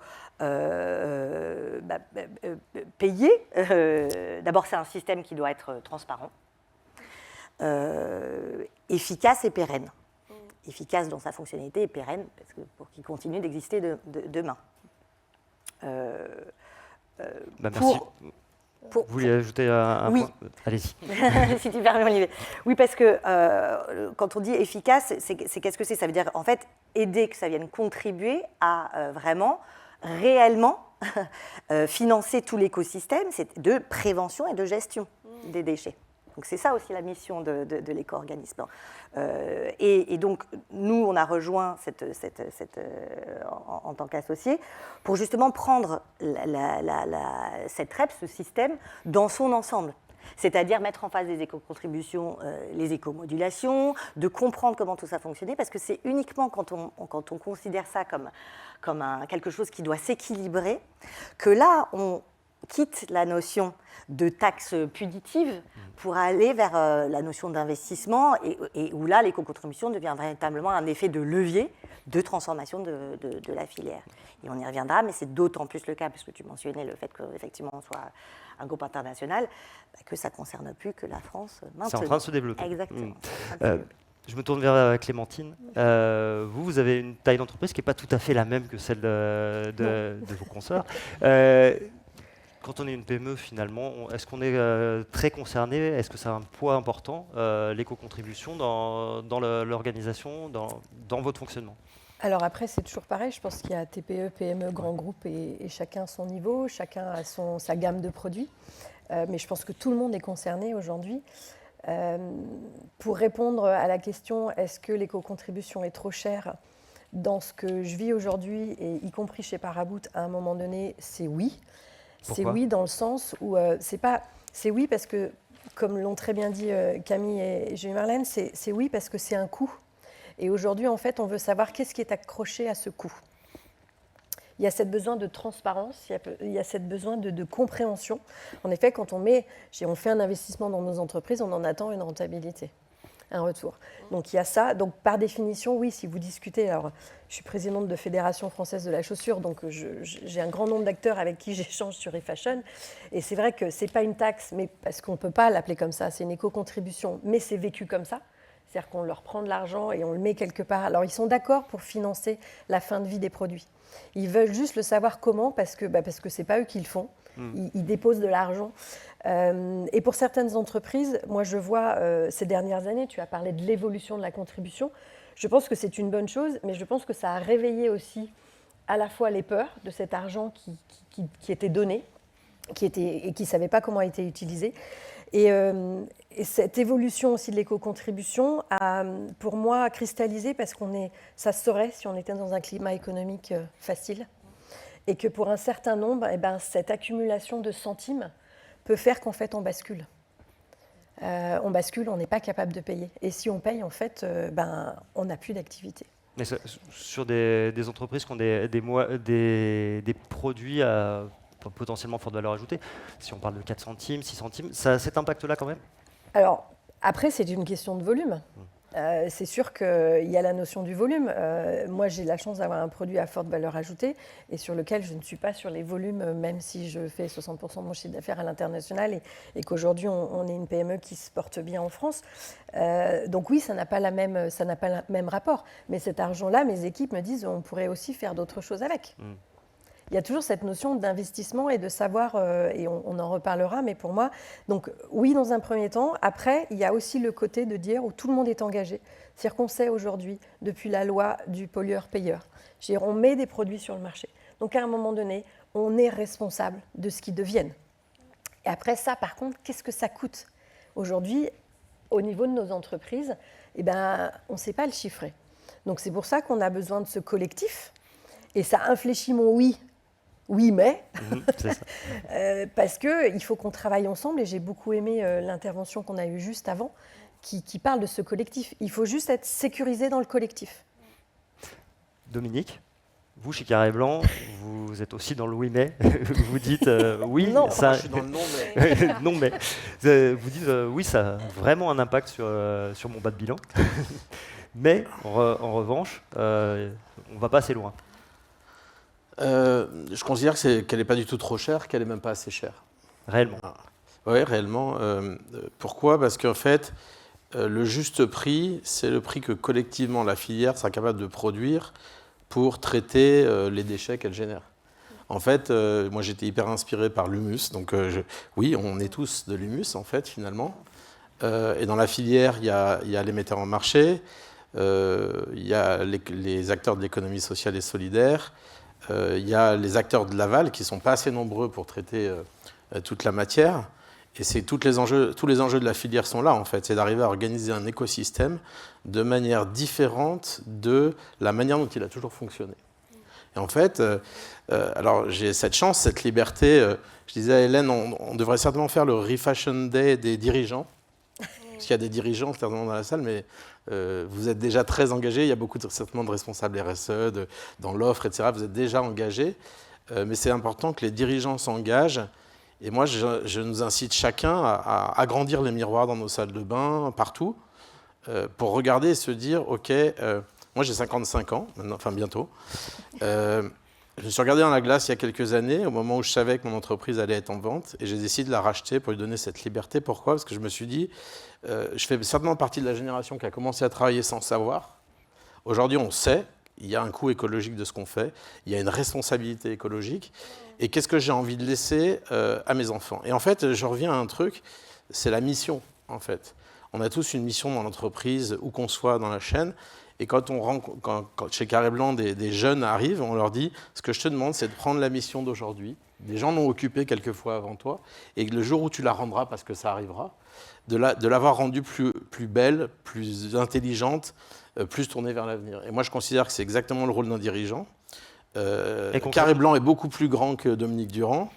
payer. D'abord, c'est un système qui doit être transparent, efficace et pérenne. Efficace dans sa fonctionnalité et pérenne pour qu'il continue d'exister demain. Merci. Vous vouliez ajouter un oui. point? Allez-y. Si tu permets, Olivier. Oui, parce que quand on dit efficace, c'est qu'est-ce que c'est? Ça veut dire, en fait, aider, que ça vienne contribuer à vraiment, réellement, financer tout l'écosystème de prévention et de gestion des déchets. Donc c'est ça aussi la mission de l'éco-organisme. Et donc, nous, on a rejoint en tant qu'associés pour justement prendre cette REP, ce système, dans son ensemble. C'est-à-dire mettre en face des éco-contributions les éco-modulations, de comprendre comment tout ça fonctionnait, parce que c'est uniquement quand on considère ça comme quelque chose qui doit s'équilibrer, que là, on quitte la notion de taxe punitive pour aller vers la notion d'investissement et où là, l'éco-contribution devient véritablement un effet de levier de transformation de la filière. Et on y reviendra, mais c'est d'autant plus le cas, parce que tu mentionnais le fait qu'effectivement on soit un groupe international, que ça ne concerne plus que la France maintenant. C'est en train de se développer. Exactement. Je me tourne vers Clémentine. Vous avez une taille d'entreprise qui n'est pas tout à fait la même que celle de vos consoeurs. Quand on est une PME, finalement, est-ce qu'on est très concerné? Est-ce que ça a un poids important, l'éco-contribution, dans l'organisation, dans votre fonctionnement? Alors après, c'est toujours pareil. Je pense qu'il y a TPE, PME, grands groupes et chacun son niveau, chacun a sa gamme de produits. Mais je pense que tout le monde est concerné aujourd'hui. Pour répondre à la question, est-ce que l'éco-contribution est trop chère? Dans ce que je vis aujourd'hui, et y compris chez Paraboot, à un moment donné, c'est oui. C'est oui dans le sens où c'est oui parce que, comme l'ont très bien dit Camille et Julie-Marlène, c'est oui parce que c'est un coût. Et aujourd'hui, en fait, on veut savoir qu'est-ce qui est accroché à ce coût. Il y a cette besoin de transparence, il y a cette besoin de compréhension. En effet, quand on fait un investissement dans nos entreprises, on en attend une rentabilité, un retour. Donc il y a ça. Donc par définition, oui, si vous discutez, alors je suis présidente de Fédération française de la chaussure, donc j'ai un grand nombre d'acteurs avec qui j'échange sur e-fashion. Et c'est vrai que ce n'est pas une taxe, mais parce qu'on ne peut pas l'appeler comme ça, c'est une éco-contribution, mais c'est vécu comme ça. C'est-à-dire qu'on leur prend de l'argent et on le met quelque part. Alors ils sont d'accord pour financer la fin de vie des produits. Ils veulent juste le savoir comment, parce que ce n'est pas eux qui le font. Ils déposent de l'argent. Et pour certaines entreprises, moi je vois ces dernières années, tu as parlé de l'évolution de la contribution, je pense que c'est une bonne chose, mais je pense que ça a réveillé aussi à la fois les peurs de cet argent qui était donné, et qui ne savait pas comment était utilisé. Et cette évolution aussi de l'éco-contribution a, pour moi, cristallisé, parce ça se saurait si on était dans un climat économique facile, et que pour un certain nombre, cette accumulation de centimes peut faire qu'en fait on bascule. On bascule, on n'est pas capable de payer. Et si on paye, en fait, on n'a plus d'activité. Mais sur des entreprises qui ont des produits à potentiellement forte valeur ajoutée, si on parle de 4 centimes, 6 centimes, ça a cet impact-là quand même? Alors, après, c'est une question de volume. C'est sûr qu'il y a la notion du volume. Moi, j'ai la chance d'avoir un produit à forte valeur ajoutée et sur lequel je ne suis pas sur les volumes, même si je fais 60% de mon chiffre d'affaires à l'international et qu'aujourd'hui, on est une PME qui se porte bien en France. Donc oui, ça n'a pas le même rapport. Mais cet argent-là, mes équipes me disent on pourrait aussi faire d'autres choses avec. Il y a toujours cette notion d'investissement et de savoir, et on en reparlera, mais pour moi, donc oui, dans un premier temps. Après, il y a aussi le côté de dire où tout le monde est engagé. C'est-à-dire qu'on sait aujourd'hui, depuis la loi du pollueur-payeur, on met des produits sur le marché. Donc à un moment donné, on est responsable de ce qu'ils deviennent. Et après ça, par contre, qu'est-ce que ça coûte? Aujourd'hui, au niveau de nos entreprises, on ne sait pas le chiffrer. Donc c'est pour ça qu'on a besoin de ce collectif. Et ça infléchit mon oui. Oui, mais, c'est ça. parce qu'il faut qu'on travaille ensemble, et j'ai beaucoup aimé l'intervention qu'on a eue juste avant, qui parle de ce collectif. Il faut juste être sécurisé dans le collectif. Dominique, vous, chez Carré Blanc, vous êtes aussi dans le oui, mais. Vous dites oui, non, ça... Je suis dans le non, mais... non, mais. Vous dites oui, ça a vraiment un impact sur mon bas de bilan. Mais, en revanche, on ne va pas assez loin. Je considère qu'elle n'est pas du tout trop chère, qu'elle n'est même pas assez chère. Réellement. Oui, réellement. Pourquoi? Parce qu'en fait, le juste prix, c'est le prix que collectivement la filière sera capable de produire pour traiter les déchets qu'elle génère. En fait, moi j'étais hyper inspiré par l'humus. Donc oui, on est tous de l'humus en fait finalement. Et dans la filière, il y a les metteurs en marché, il y a les acteurs de l'économie sociale et solidaire. Il y a les acteurs de l'aval qui ne sont pas assez nombreux pour traiter toute la matière. Et tous les enjeux de la filière sont là, en fait. C'est d'arriver à organiser un écosystème de manière différente de la manière dont il a toujours fonctionné. Et en fait, alors j'ai cette chance, cette liberté. Je disais à Hélène, on devrait certainement faire le Refashion Day des dirigeants. Parce qu'il y a des dirigeants certainement dans la salle, mais vous êtes déjà très engagés. Il y a beaucoup certainement de responsables RSE, dans l'offre, etc. Vous êtes déjà engagés. Mais c'est important que les dirigeants s'engagent. Et moi, je nous incite chacun à agrandir les miroirs dans nos salles de bain, partout, pour regarder et se dire, OK, moi j'ai 55 ans, maintenant, enfin bientôt. Je me suis regardé dans la glace il y a quelques années, au moment où je savais que mon entreprise allait être en vente, et j'ai décidé de la racheter pour lui donner cette liberté. Pourquoi ? Parce que je me suis dit, je fais certainement partie de la génération qui a commencé à travailler sans savoir. Aujourd'hui, on sait, il y a un coût écologique de ce qu'on fait, il y a une responsabilité écologique, et qu'est-ce que j'ai envie de laisser à mes enfants ? Et en fait, je reviens à un truc, c'est la mission, en fait. On a tous une mission dans l'entreprise, où qu'on soit dans la chaîne. Et quand chez Carré Blanc, des jeunes arrivent, on leur dit « Ce que je te demande, c'est de prendre la mission d'aujourd'hui. Des gens l'ont occupée quelquefois avant toi. Et le jour où tu la rendras, parce que ça arrivera, de l'avoir rendue plus belle, plus intelligente, plus tournée vers l'avenir. » Et moi, je considère que c'est exactement le rôle d'un dirigeant. Carré Blanc est beaucoup plus grand que Dominique Durand.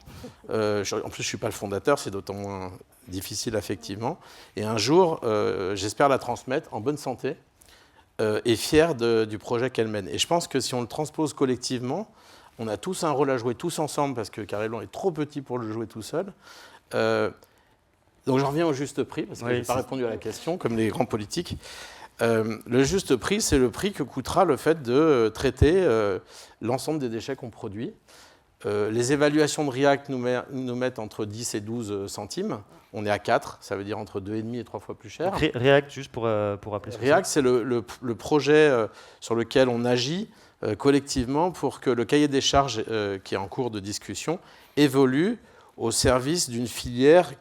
En plus, je ne suis pas le fondateur, c'est d'autant moins difficile, effectivement. Et un jour, j'espère la transmettre en bonne santé, et fière du projet qu'elle mène. Et je pense que si on le transpose collectivement, on a tous un rôle à jouer tous ensemble, parce que Carré Blanc est trop petit pour le jouer tout seul. Donc j'en reviens au juste prix, parce que je n'ai pas répondu à la question, comme les grands politiques. Le juste prix, c'est le prix que coûtera le fait de traiter l'ensemble des déchets qu'on produit. Les évaluations de REACT nous mettent entre 10 et 12 centimes. On est à 4, ça veut dire entre 2,5 et 3 fois plus cher. Donc, REACT, juste pour rappeler ce que REACT, c'est le projet sur lequel on agit collectivement pour que le cahier des charges qui est en cours de discussion évolue au service d'une filière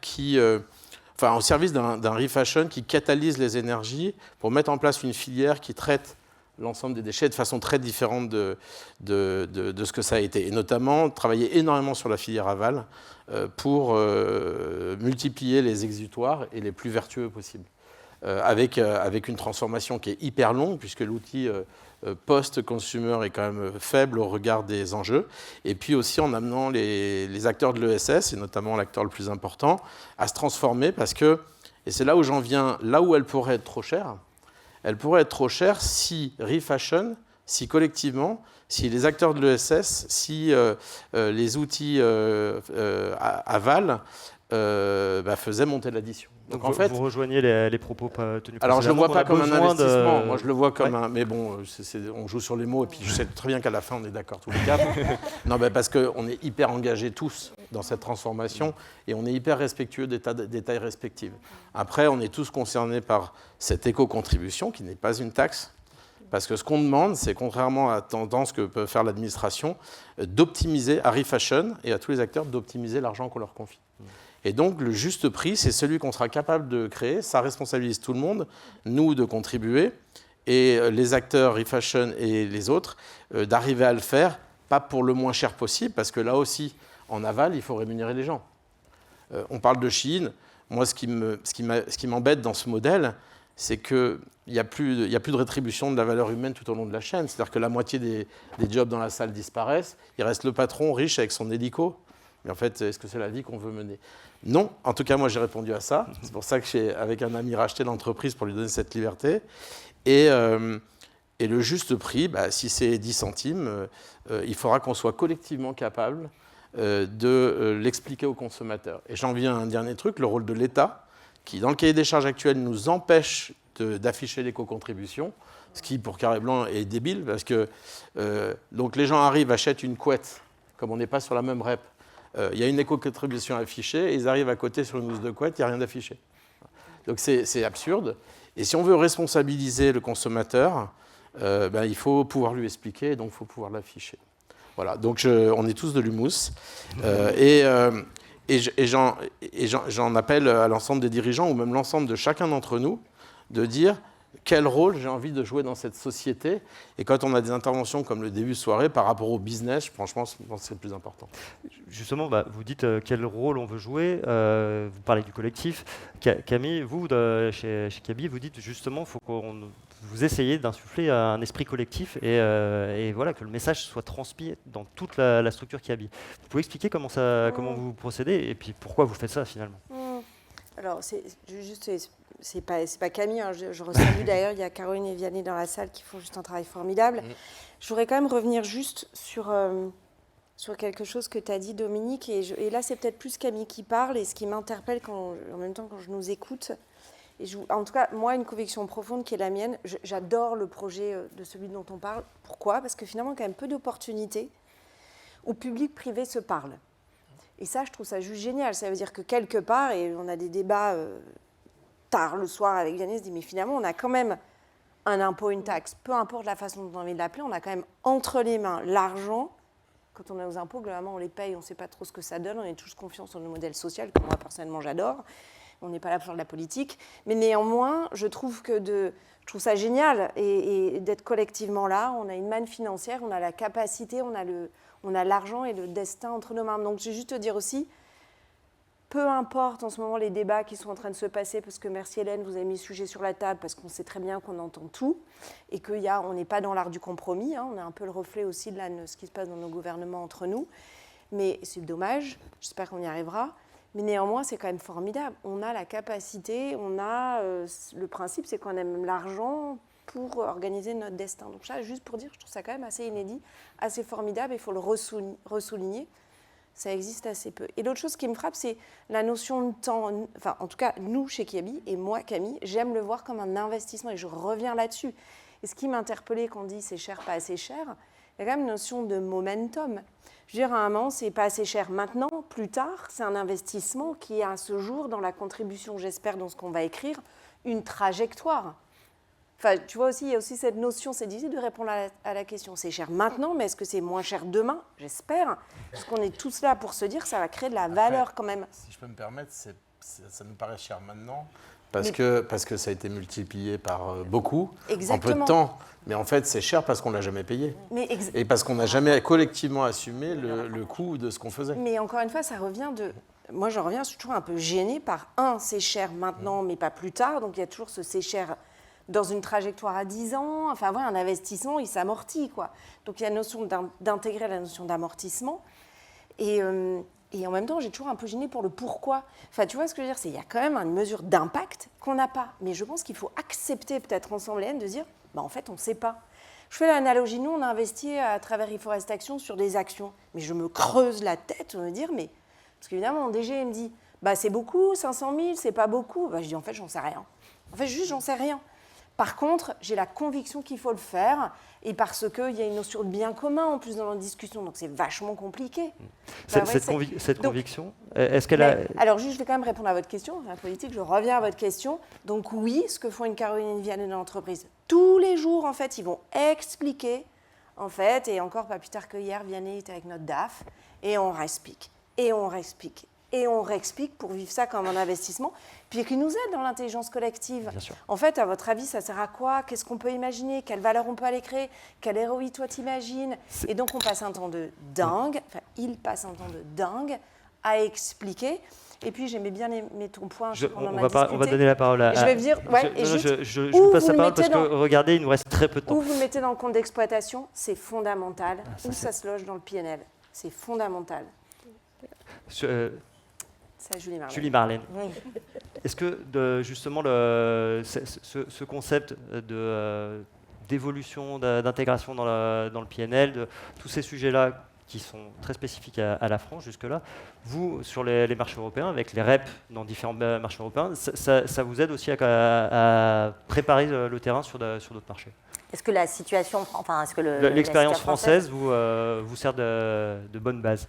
au service d'un refashion qui catalyse les énergies pour mettre en place une filière qui traite l'ensemble des déchets de façon très différente de ce que ça a été. Et notamment, travailler énormément sur la filière aval pour multiplier les exutoires et les plus vertueux possibles. Avec une transformation qui est hyper longue, puisque l'outil post-consumer est quand même faible au regard des enjeux. Et puis aussi en amenant les acteurs de l'ESS, et notamment l'acteur le plus important, à se transformer parce que, et c'est là où j'en viens, là où elle pourrait être trop chère, elle pourrait être trop chère si Refashion, si collectivement, si les acteurs de l'ESS, si les outils aval faisaient monter l'addition. Donc en fait, vous rejoignez les propos tenus. Alors je ne le vois pas comme un investissement, moi je le vois comme un... Mais bon, on joue sur les mots, et puis je sais très bien qu'à la fin on est d'accord tous les quatre. Non, parce qu'on est hyper engagés tous dans cette transformation, et on est hyper respectueux des tailles respectives. Après, on est tous concernés par cette éco-contribution, qui n'est pas une taxe, parce que ce qu'on demande, c'est, contrairement à la tendance que peut faire l'administration, d'optimiser à Refashion et à tous les acteurs, d'optimiser l'argent qu'on leur confie. Et donc, le juste prix, c'est celui qu'on sera capable de créer. Ça responsabilise tout le monde, nous, de contribuer, et les acteurs Refashion et les autres, d'arriver à le faire, pas pour le moins cher possible, parce que là aussi, en aval, il faut rémunérer les gens. On parle de Chine. Moi, ce qui m'embête dans ce modèle, c'est qu'il n'y a plus de rétribution de la valeur humaine tout au long de la chaîne. C'est-à-dire que la moitié des jobs dans la salle disparaissent. Il reste le patron riche avec son hélico. Mais en fait, est-ce que c'est la vie qu'on veut mener ? Non. En tout cas, moi, j'ai répondu à ça. C'est pour ça que j'ai, avec un ami, racheté l'entreprise pour lui donner cette liberté. Et le juste prix, si c'est 10 centimes, il faudra qu'on soit collectivement capable de l'expliquer aux consommateurs. Et j'en viens à un dernier truc, le rôle de l'État, qui, dans le cahier des charges actuel, nous empêche d'afficher l'éco-contribution, ce qui, pour Carré Blanc, est débile, parce que donc les gens arrivent, achètent une couette, comme on n'est pas sur la même rep, il y a une éco-contribution affichée, et ils arrivent à côté sur une housse de couette, il n'y a rien d'affiché. Donc c'est absurde. Et si on veut responsabiliser le consommateur, il faut pouvoir lui expliquer, et donc il faut pouvoir l'afficher. Voilà, donc on est tous de l'humus. J'en appelle à l'ensemble des dirigeants, ou même l'ensemble de chacun d'entre nous, de dire quel rôle j'ai envie de jouer dans cette société. Et quand on a des interventions comme le début de soirée, par rapport au business, franchement, je pense que c'est le plus important. Justement, vous dites quel rôle on veut jouer, vous parlez du collectif. Camille, vous, chez Kaby, vous dites justement qu'il vous essayez d'insuffler un esprit collectif et voilà, que le message soit transmis dans toute la structure qui habite. Vous pouvez expliquer comment vous procédez et puis pourquoi vous faites ça finalement? Alors, c'est pas Camille, hein, je salue d'ailleurs, il y a Caroline et Vianney dans la salle qui font juste un travail formidable. Je voudrais quand même revenir juste sur quelque chose que tu as dit, Dominique, et là c'est peut-être plus Camille qui parle, et ce qui m'interpelle en même temps quand je nous écoute, en tout cas, moi, une conviction profonde qui est la mienne, j'adore le projet de celui dont on parle. Pourquoi? Parce que finalement, il y a quand même peu d'opportunités où public-privé se parlent. Et ça, je trouve ça juste génial. Ça veut dire que quelque part, et on a des débats tard le soir avec Vianney, on se dit, mais finalement, on a quand même un impôt, une taxe, peu importe la façon dont on a envie de l'appeler, on a quand même entre les mains l'argent. Quand on est aux impôts, globalement, on les paye, on ne sait pas trop ce que ça donne, on est tous confiants sur le modèle social, que moi, personnellement, j'adore. On n'est pas là pour faire de la politique. Mais néanmoins, je trouve ça génial et d'être collectivement là. On a une manne financière, on a la capacité, on a l'argent et le destin entre nos mains. Donc, je vais juste te dire aussi, peu importe en ce moment les débats qui sont en train de se passer, parce que merci Hélène, vous avez mis le sujet sur la table, parce qu'on sait très bien qu'on entend tout et qu'on n'est pas dans l'art du compromis. Hein, on est un peu le reflet aussi de ce qui se passe dans nos gouvernements entre nous. Mais c'est dommage, j'espère qu'on y arrivera. Mais néanmoins, c'est quand même formidable. On a la capacité, le principe, c'est qu'on a même l'argent pour organiser notre destin. Donc ça, juste pour dire, je trouve ça quand même assez inédit, assez formidable, il faut le ressouligner. Ça existe assez peu. Et l'autre chose qui me frappe, c'est la notion de temps. Enfin, en tout cas, nous, chez Kiabi, et moi, Camille, j'aime le voir comme un investissement, et je reviens là-dessus. Et ce qui m'a interpellée quand on dit c'est cher, pas assez cher, il y a quand même une notion de momentum. Je veux dire, à un moment, c'est pas assez cher maintenant, plus tard, c'est un investissement qui est à ce jour, dans la contribution, j'espère, dans ce qu'on va écrire, une trajectoire. Enfin, tu vois aussi, il y a aussi cette notion, c'est difficile de répondre à la question, c'est cher maintenant, mais est-ce que c'est moins cher demain? J'espère, parce qu'on est tous là pour se dire que ça va créer de la valeur quand même. Si je peux me permettre, ça nous paraît cher maintenant, parce que ça a été multiplié par beaucoup, Exactement. en peu de temps. Mais en fait, c'est cher parce qu'on ne l'a jamais payé. Et parce qu'on n'a jamais collectivement assumé le coût de ce qu'on faisait. Mais encore une fois, ça revient de... Moi, j'en reviens, je suis toujours un peu gênée par c'est cher maintenant, mais pas plus tard. Donc, il y a toujours ce c'est cher dans une trajectoire à 10 ans. Enfin, voilà, un investissement, il s'amortit, quoi. Donc, il y a la notion d'intégrer la notion d'amortissement. Et en même temps, j'ai toujours un peu gênée pour le pourquoi. Enfin, tu vois ce que je veux dire? Il y a quand même une mesure d'impact qu'on n'a pas. Mais je pense qu'il faut accepter, peut-être ensemble, Hélène, de dire, en fait, on ne sait pas. Je fais l'analogie, nous, on a investi à travers Reforest Action sur des actions. Mais je me creuse la tête de me dire, parce qu'évidemment, mon DG me dit, c'est beaucoup, 500 000, c'est pas beaucoup. Je dis, en fait, j'en sais rien. En fait, juste, j'en sais rien. Par contre, j'ai la conviction qu'il faut le faire, et parce qu'il y a une notion de bien commun en plus dans notre discussion, donc c'est vachement compliqué. Cette conviction, est-ce qu'elle a... Alors juste, je vais quand même répondre à votre question, la politique, je reviens à votre question. Donc oui, ce que font une Caroline et une Vianney dans l'entreprise, tous les jours, en fait, ils vont expliquer, en fait, et encore pas plus tard que hier, Vianney était avec notre DAF, et on réexplique, et on réexplique. Et on réexplique pour vivre ça comme un investissement, puis qui nous aide dans l'intelligence collective. Bien sûr. En fait, à votre avis, ça sert à quoi? Qu'est-ce qu'on peut imaginer? Quelle valeur on peut aller créer? Quel ROI toi t'imagines? Et donc, on passe un temps de dingue, il passe un temps de dingue à expliquer. Et puis, j'aimais bien ton point. On va donner la parole à... Je vais dire, je vous passe la parole parce que, regardez, il nous reste très peu de temps. Où vous le mettez dans le compte d'exploitation, c'est fondamental. Où ça se loge dans le PNL, c'est fondamental. Julie Marlène. Oui. Est-ce que justement ce concept d'évolution, d'intégration dans le PNL, de tous ces sujets-là qui sont très spécifiques à la France jusque-là, vous, sur les marchés européens, avec les REP dans différents marchés européens, ça vous aide aussi à préparer le terrain sur d'autres marchés? Est-ce que la situation, est-ce que l'expérience française vous sert de bonne base?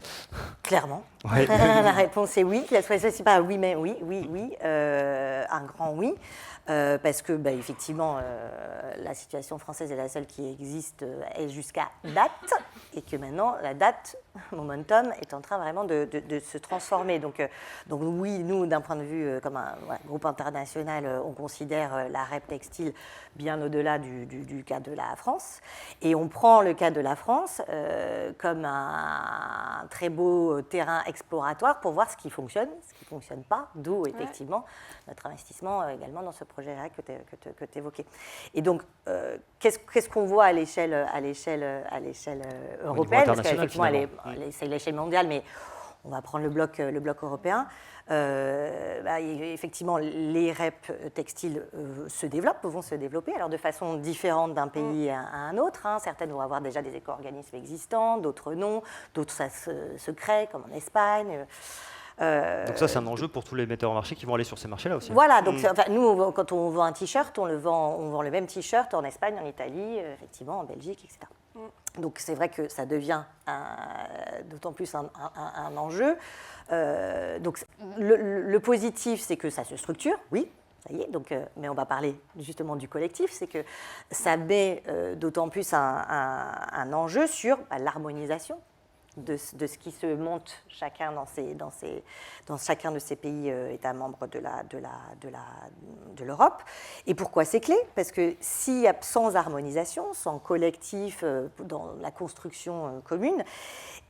Clairement. Ouais. La réponse est oui. La situation, c'est pas un oui, mais oui, un grand oui. Parce que, effectivement, la situation française est la seule qui existe est jusqu'à date, et que maintenant, la date, momentum est en train vraiment de se transformer. Donc oui, nous, d'un point de vue comme un groupe international, on considère la REP textile bien au-delà du cas de la France. Et on prend le cas de la France comme un très beau terrain exploratoire pour voir ce qui fonctionne, ce qui ne fonctionne pas, d'où effectivement notre investissement également dans ce projet-là que tu évoquais. Et donc, qu'est-ce qu'on voit à l'échelle européenne, parce qu'effectivement, c'est l'échelle mondiale, mais on va prendre le bloc européen. Effectivement, les REP textiles vont se développer, alors de façon différente d'un pays à un autre. Certaines vont avoir déjà des éco-organismes existants, d'autres non, d'autres ça se crée, comme en Espagne. Donc ça, c'est un enjeu pour tous les metteurs en marché qui vont aller sur ces marchés-là aussi. Voilà, donc nous, quand on vend un t-shirt, on vend le même t-shirt en Espagne, en Italie, effectivement, en Belgique, etc. Donc c'est vrai que ça devient d'autant plus un enjeu. Donc le positif, c'est que ça se structure, oui. Ça y est, donc, mais on va parler justement du collectif, c'est que ça met d'autant plus un enjeu sur l'harmonisation de ce qui se monte chacun dans chacun de ces pays États membres de l'Europe. Et pourquoi c'est clé? Parce que sans harmonisation, sans collectif dans la construction commune,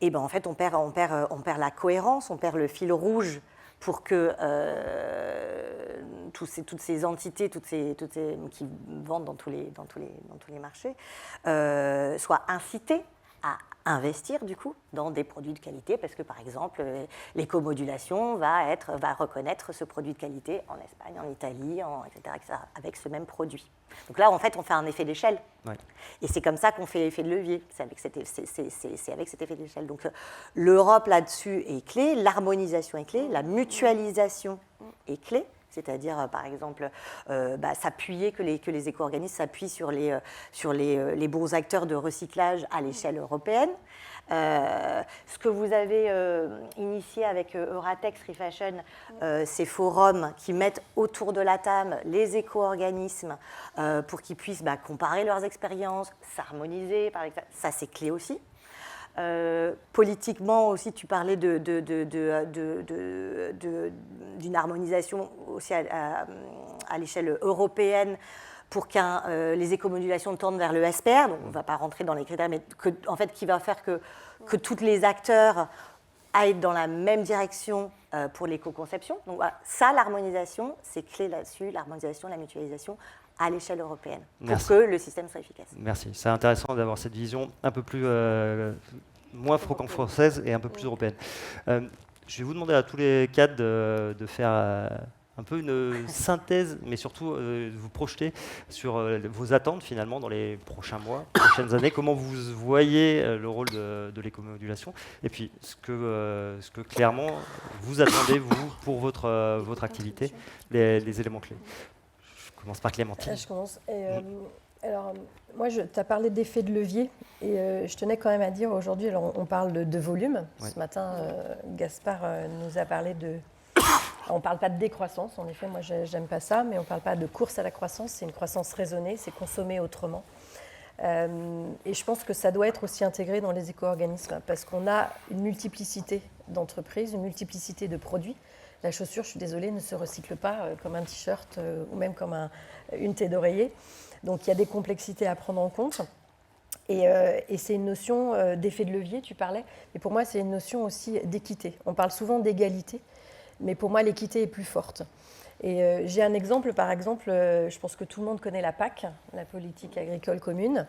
et ben en fait on perd la cohérence, on perd le fil rouge pour que toutes ces entités, qui vendent dans tous les marchés, soient incitées à investir du coup dans des produits de qualité, parce que par exemple l'éco-modulation va reconnaître ce produit de qualité en Espagne, en Italie, etc., avec ce même produit. Donc là en fait on fait un effet d'échelle, et c'est comme ça qu'on fait l'effet de levier, c'est avec cet effet d'échelle. Donc l'Europe là-dessus est clé, l'harmonisation est clé, la mutualisation est clé. C'est-à-dire, par exemple, s'appuyer, que les éco-organismes s'appuient sur les bons acteurs de recyclage à l'échelle européenne. Ce que vous avez initié avec Euratex, Refashion, ces forums qui mettent autour de la table les éco-organismes pour qu'ils puissent comparer leurs expériences, s'harmoniser, ça c'est clé aussi. Politiquement aussi, tu parlais d'une harmonisation aussi à l'échelle européenne pour que les éco-modulations tendent vers le SPR. Donc on ne va pas rentrer dans les critères, mais qui va faire que tous les acteurs aillent dans la même direction pour l'éco-conception. Donc voilà, ça, l'harmonisation, c'est clé là-dessus, l'harmonisation, la mutualisation à l'échelle européenne, pour que le système soit efficace. Merci. C'est intéressant d'avoir cette vision un peu plus moins franco-française et un peu plus européenne. Je vais vous demander à tous les quatre de faire un peu une synthèse, mais surtout de vous projeter sur vos attentes finalement dans les prochains mois, prochaines années. Comment vous voyez le rôle de l'éco-modulation, et puis ce que clairement vous attendez, vous, pour votre activité, les éléments clés. Je commence par Clémentine. Je commence. Alors, moi, tu as parlé d'effet de levier, et je tenais quand même à dire aujourd'hui, on parle de volume. Ouais. Ce matin, Gaspard nous a parlé on ne parle pas de décroissance, en effet, moi, j'aime pas ça, mais on ne parle pas de course à la croissance, c'est une croissance raisonnée, c'est consommer autrement. Et je pense que ça doit être aussi intégré dans les éco-organismes, parce qu'on a une multiplicité d'entreprises, une multiplicité de produits. La chaussure, je suis désolée, ne se recycle pas comme un t-shirt ou même comme une thé d'oreiller. Donc il y a des complexités à prendre en compte. Et c'est une notion d'effet de levier, tu parlais. Mais pour moi, c'est une notion aussi d'équité. On parle souvent d'égalité, mais pour moi, l'équité est plus forte. Et j'ai un exemple, par exemple, je pense que tout le monde connaît la PAC, la politique agricole commune.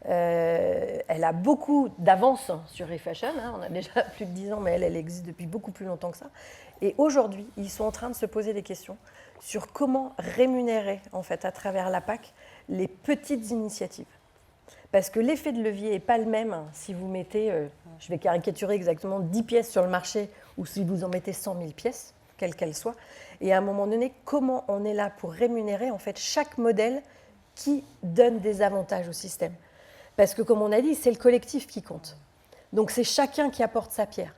Elle a beaucoup d'avance sur Refashion, on a déjà plus de 10 ans, mais elle existe depuis beaucoup plus longtemps que ça. Et aujourd'hui, ils sont en train de se poser des questions sur comment rémunérer, en fait, à travers la PAC, les petites initiatives. Parce que l'effet de levier n'est pas le même si vous mettez, je vais caricaturer exactement, 10 pièces sur le marché ou si vous en mettez 100 000 pièces, quelles qu'elles soient. Et à un moment donné, comment on est là pour rémunérer en fait chaque modèle qui donne des avantages au système. Parce que comme on a dit, c'est le collectif qui compte. Donc c'est chacun qui apporte sa pierre.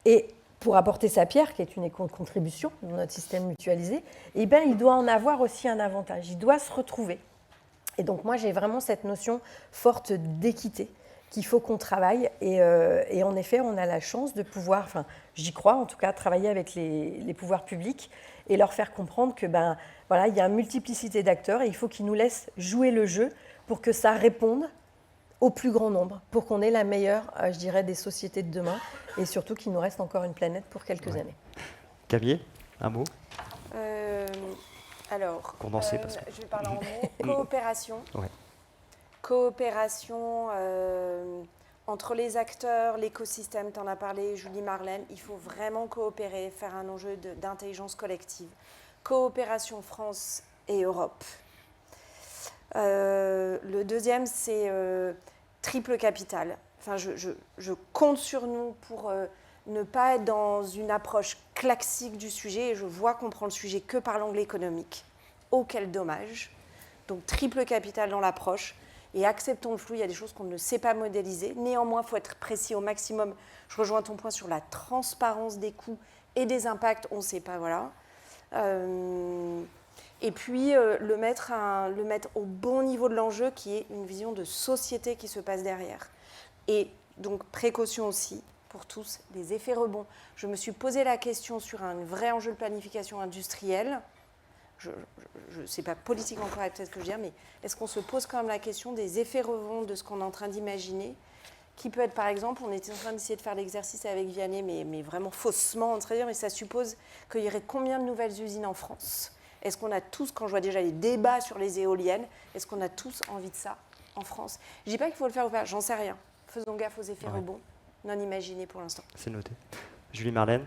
Et pour apporter sa pierre, qui est une éco-contribution dans notre système mutualisé, eh bien, il doit en avoir aussi un avantage. Il doit se retrouver. Et donc moi, j'ai vraiment cette notion forte d'équité qu'il faut qu'on travaille. Et en effet, on a la chance de pouvoir, enfin, j'y crois en tout cas, travailler avec les pouvoirs publics et leur faire comprendre que voilà, il y a une multiplicité d'acteurs et il faut qu'ils nous laissent jouer le jeu pour que ça réponde au plus grand nombre, pour qu'on ait la meilleure, je dirais, des sociétés de demain et surtout qu'il nous reste encore une planète pour quelques années. Camille, un mot Alors, condensé parce que... je vais parler en mots. Coopération. Ouais. Coopération entre les acteurs, l'écosystème, tu en as parlé, Julie Marlène. Il faut vraiment coopérer, faire un enjeu d'intelligence collective. Coopération France et Europe. Le deuxième, c'est triple capital. Enfin, je compte sur nous pour ne pas être dans une approche classique du sujet. Et je vois qu'on prend le sujet que par l'angle économique. Oh, quel dommage. Donc, triple capital dans l'approche. Et acceptons le flou, il y a des choses qu'on ne sait pas modéliser. Néanmoins, il faut être précis au maximum. Je rejoins ton point sur la transparence des coûts et des impacts. On ne sait pas, voilà. Et puis, le mettre au bon niveau de l'enjeu, qui est une vision de société qui se passe derrière. Et donc, précaution aussi, pour tous, les effets rebonds. Je me suis posé la question sur un vrai enjeu de planification industrielle. Je ne sais pas politiquement correct peut-être ce que je veux dire, mais est-ce qu'on se pose quand même la question des effets rebonds de ce qu'on est en train d'imaginer, qui peut être, par exemple, on était en train d'essayer de faire l'exercice avec Vianney, mais vraiment faussement, on serait dire, mais ça suppose qu'il y aurait combien de nouvelles usines en France ? Est-ce qu'on a tous, quand je vois déjà les débats sur les éoliennes, est-ce qu'on a tous envie de ça en France ? Je ne dis pas qu'il faut le faire ou pas, j'en sais rien. Faisons gaffe aux effets rebonds, non imaginés pour l'instant. C'est noté. Julie Marlène,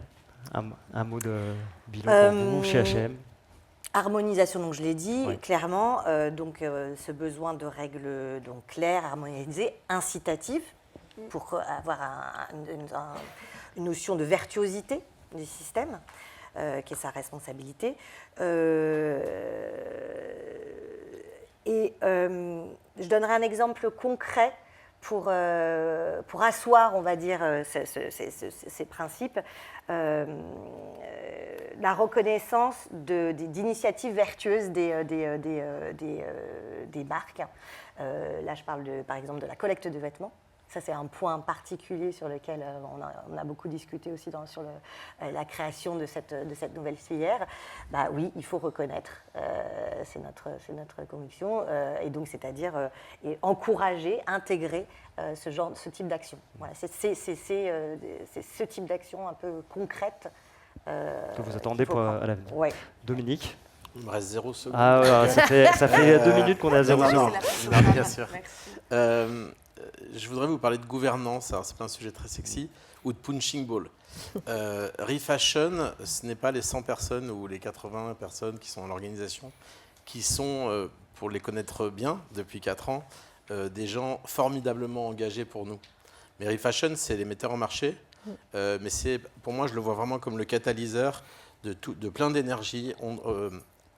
un mot de bilan pour vous chez H&M. Harmonisation, donc je l'ai dit, Oui. clairement, ce besoin de règles claires, harmonisées, incitatives, pour avoir une notion de virtuosité du système, qui est sa responsabilité. Je donnerai un exemple concret pour asseoir, on va dire, ces principes. La reconnaissance d'initiatives vertueuses des marques. Là, je parle par exemple de la collecte de vêtements. Ça, c'est un point particulier sur lequel on a beaucoup discuté aussi sur la création de cette nouvelle filière. Bah oui, il faut reconnaître, c'est notre conviction, et donc c'est-à-dire encourager, intégrer ce type d'action. Voilà, c'est ce type d'action un peu concrète que vous attendez à l'avenir. Ouais. Dominique. Il me reste 0 secondes. Ah, ça fait 2 minutes qu'on est à 0 secondes. Non, bien sûr. Je voudrais vous parler de gouvernance, alors c'est pas un sujet très sexy, ou de punching ball. Refashion, ce n'est pas les 100 personnes ou les 80 personnes qui sont dans l'organisation, qui sont, pour les connaître bien depuis 4 ans, des gens formidablement engagés pour nous. Mais Refashion, c'est les metteurs en marché, mais pour moi, je le vois vraiment comme le catalyseur de plein d'énergie,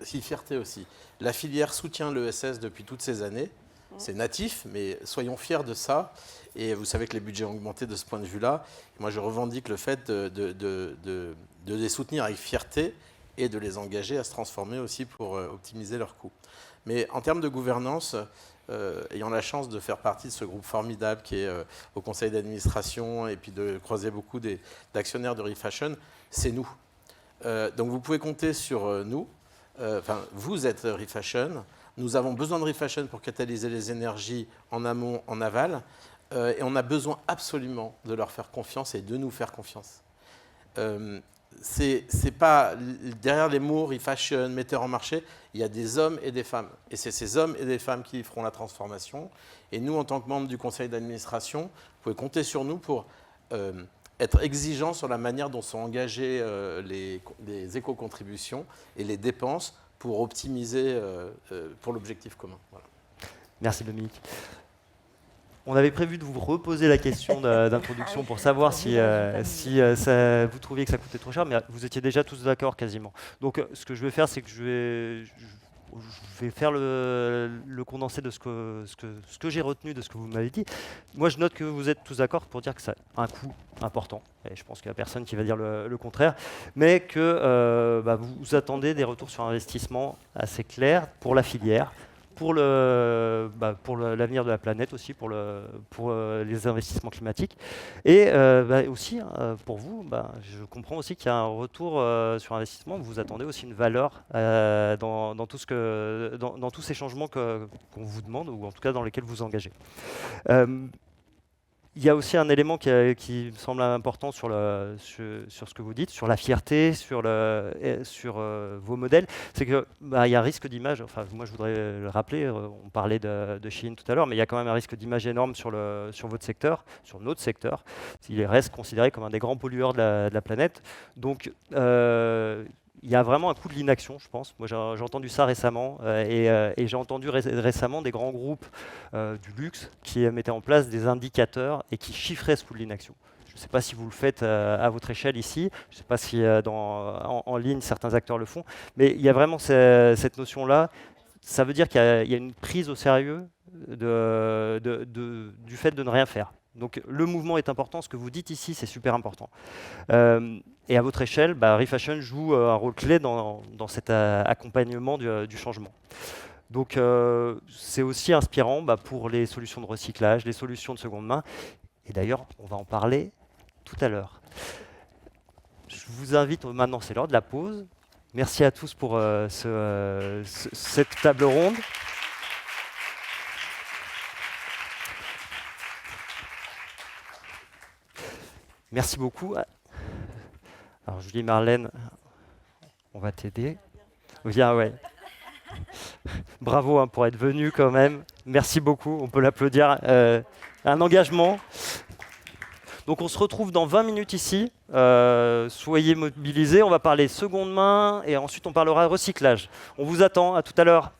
si fierté aussi. La filière soutient l'ESS depuis toutes ces années. C'est natif, mais soyons fiers de ça. Et vous savez que les budgets ont augmenté de ce point de vue-là. Moi, je revendique le fait de les soutenir avec fierté et de les engager à se transformer aussi pour optimiser leurs coûts. Mais en termes de gouvernance, ayant la chance de faire partie de ce groupe formidable qui est au conseil d'administration et puis de croiser beaucoup d'actionnaires de Refashion, c'est nous. Donc vous pouvez compter sur nous. Vous êtes Refashion. Nous avons besoin de Refashion pour catalyser les énergies en amont, en aval. Et on a besoin absolument de leur faire confiance et de nous faire confiance. C'est pas derrière les mots Refashion, metteur en marché, il y a des hommes et des femmes. Et c'est ces hommes et des femmes qui feront la transformation. Et nous, en tant que membres du conseil d'administration, vous pouvez compter sur nous pour être exigeants sur la manière dont sont engagées les éco-contributions et les dépenses pour optimiser pour l'objectif commun. Voilà. Merci Dominique. On avait prévu de vous reposer la question d'introduction pour savoir si vous trouviez que ça coûtait trop cher, mais vous étiez déjà tous d'accord quasiment. Donc ce que je vais faire, c'est que je vais faire le condensé de ce que j'ai retenu de ce que vous m'avez dit. Moi, je note que vous êtes tous d'accord pour dire que ça a un coût important, et je pense qu'il n'y a personne qui va dire le contraire, mais que vous attendez des retours sur investissement assez clairs pour la filière, pour l'avenir de la planète aussi, pour les investissements climatiques. Et aussi, pour vous, je comprends aussi qu'il y a un retour sur investissement. Vous attendez aussi une valeur dans tous ces changements qu'on vous demande, ou en tout cas dans lesquels vous engagez. Il y a aussi un élément qui me semble important sur ce que vous dites, sur la fierté, sur vos modèles. C'est qu'il y a un risque d'image. Enfin, moi, je voudrais le rappeler. On parlait de Shein tout à l'heure, mais il y a quand même un risque d'image énorme sur votre secteur, sur notre secteur. Il reste considéré comme un des grands pollueurs de la planète. Donc, il y a vraiment un coût de l'inaction, je pense. Moi, j'ai entendu ça récemment et j'ai entendu récemment des grands groupes du luxe qui mettaient en place des indicateurs et qui chiffraient ce coût de l'inaction. Je ne sais pas si vous le faites à votre échelle ici, je ne sais pas si en ligne certains acteurs le font, mais il y a vraiment cette notion-là. Ça veut dire qu'il y a une prise au sérieux du fait de ne rien faire. Donc le mouvement est important, ce que vous dites ici, c'est super important. Et à votre échelle, Refashion joue un rôle clé dans cet accompagnement du changement. Donc c'est aussi inspirant pour les solutions de recyclage, les solutions de seconde main. Et d'ailleurs, on va en parler tout à l'heure. Je vous invite maintenant, c'est l'heure de la pause. Merci à tous pour cette table ronde. Merci beaucoup. Alors Julie, Marlène, on va t'aider. Viens, ouais. Bravo pour être venu quand même. Merci beaucoup, on peut l'applaudir. Un engagement. Donc on se retrouve dans 20 minutes ici. Soyez mobilisés, on va parler seconde main et ensuite on parlera recyclage. On vous attend, à tout à l'heure.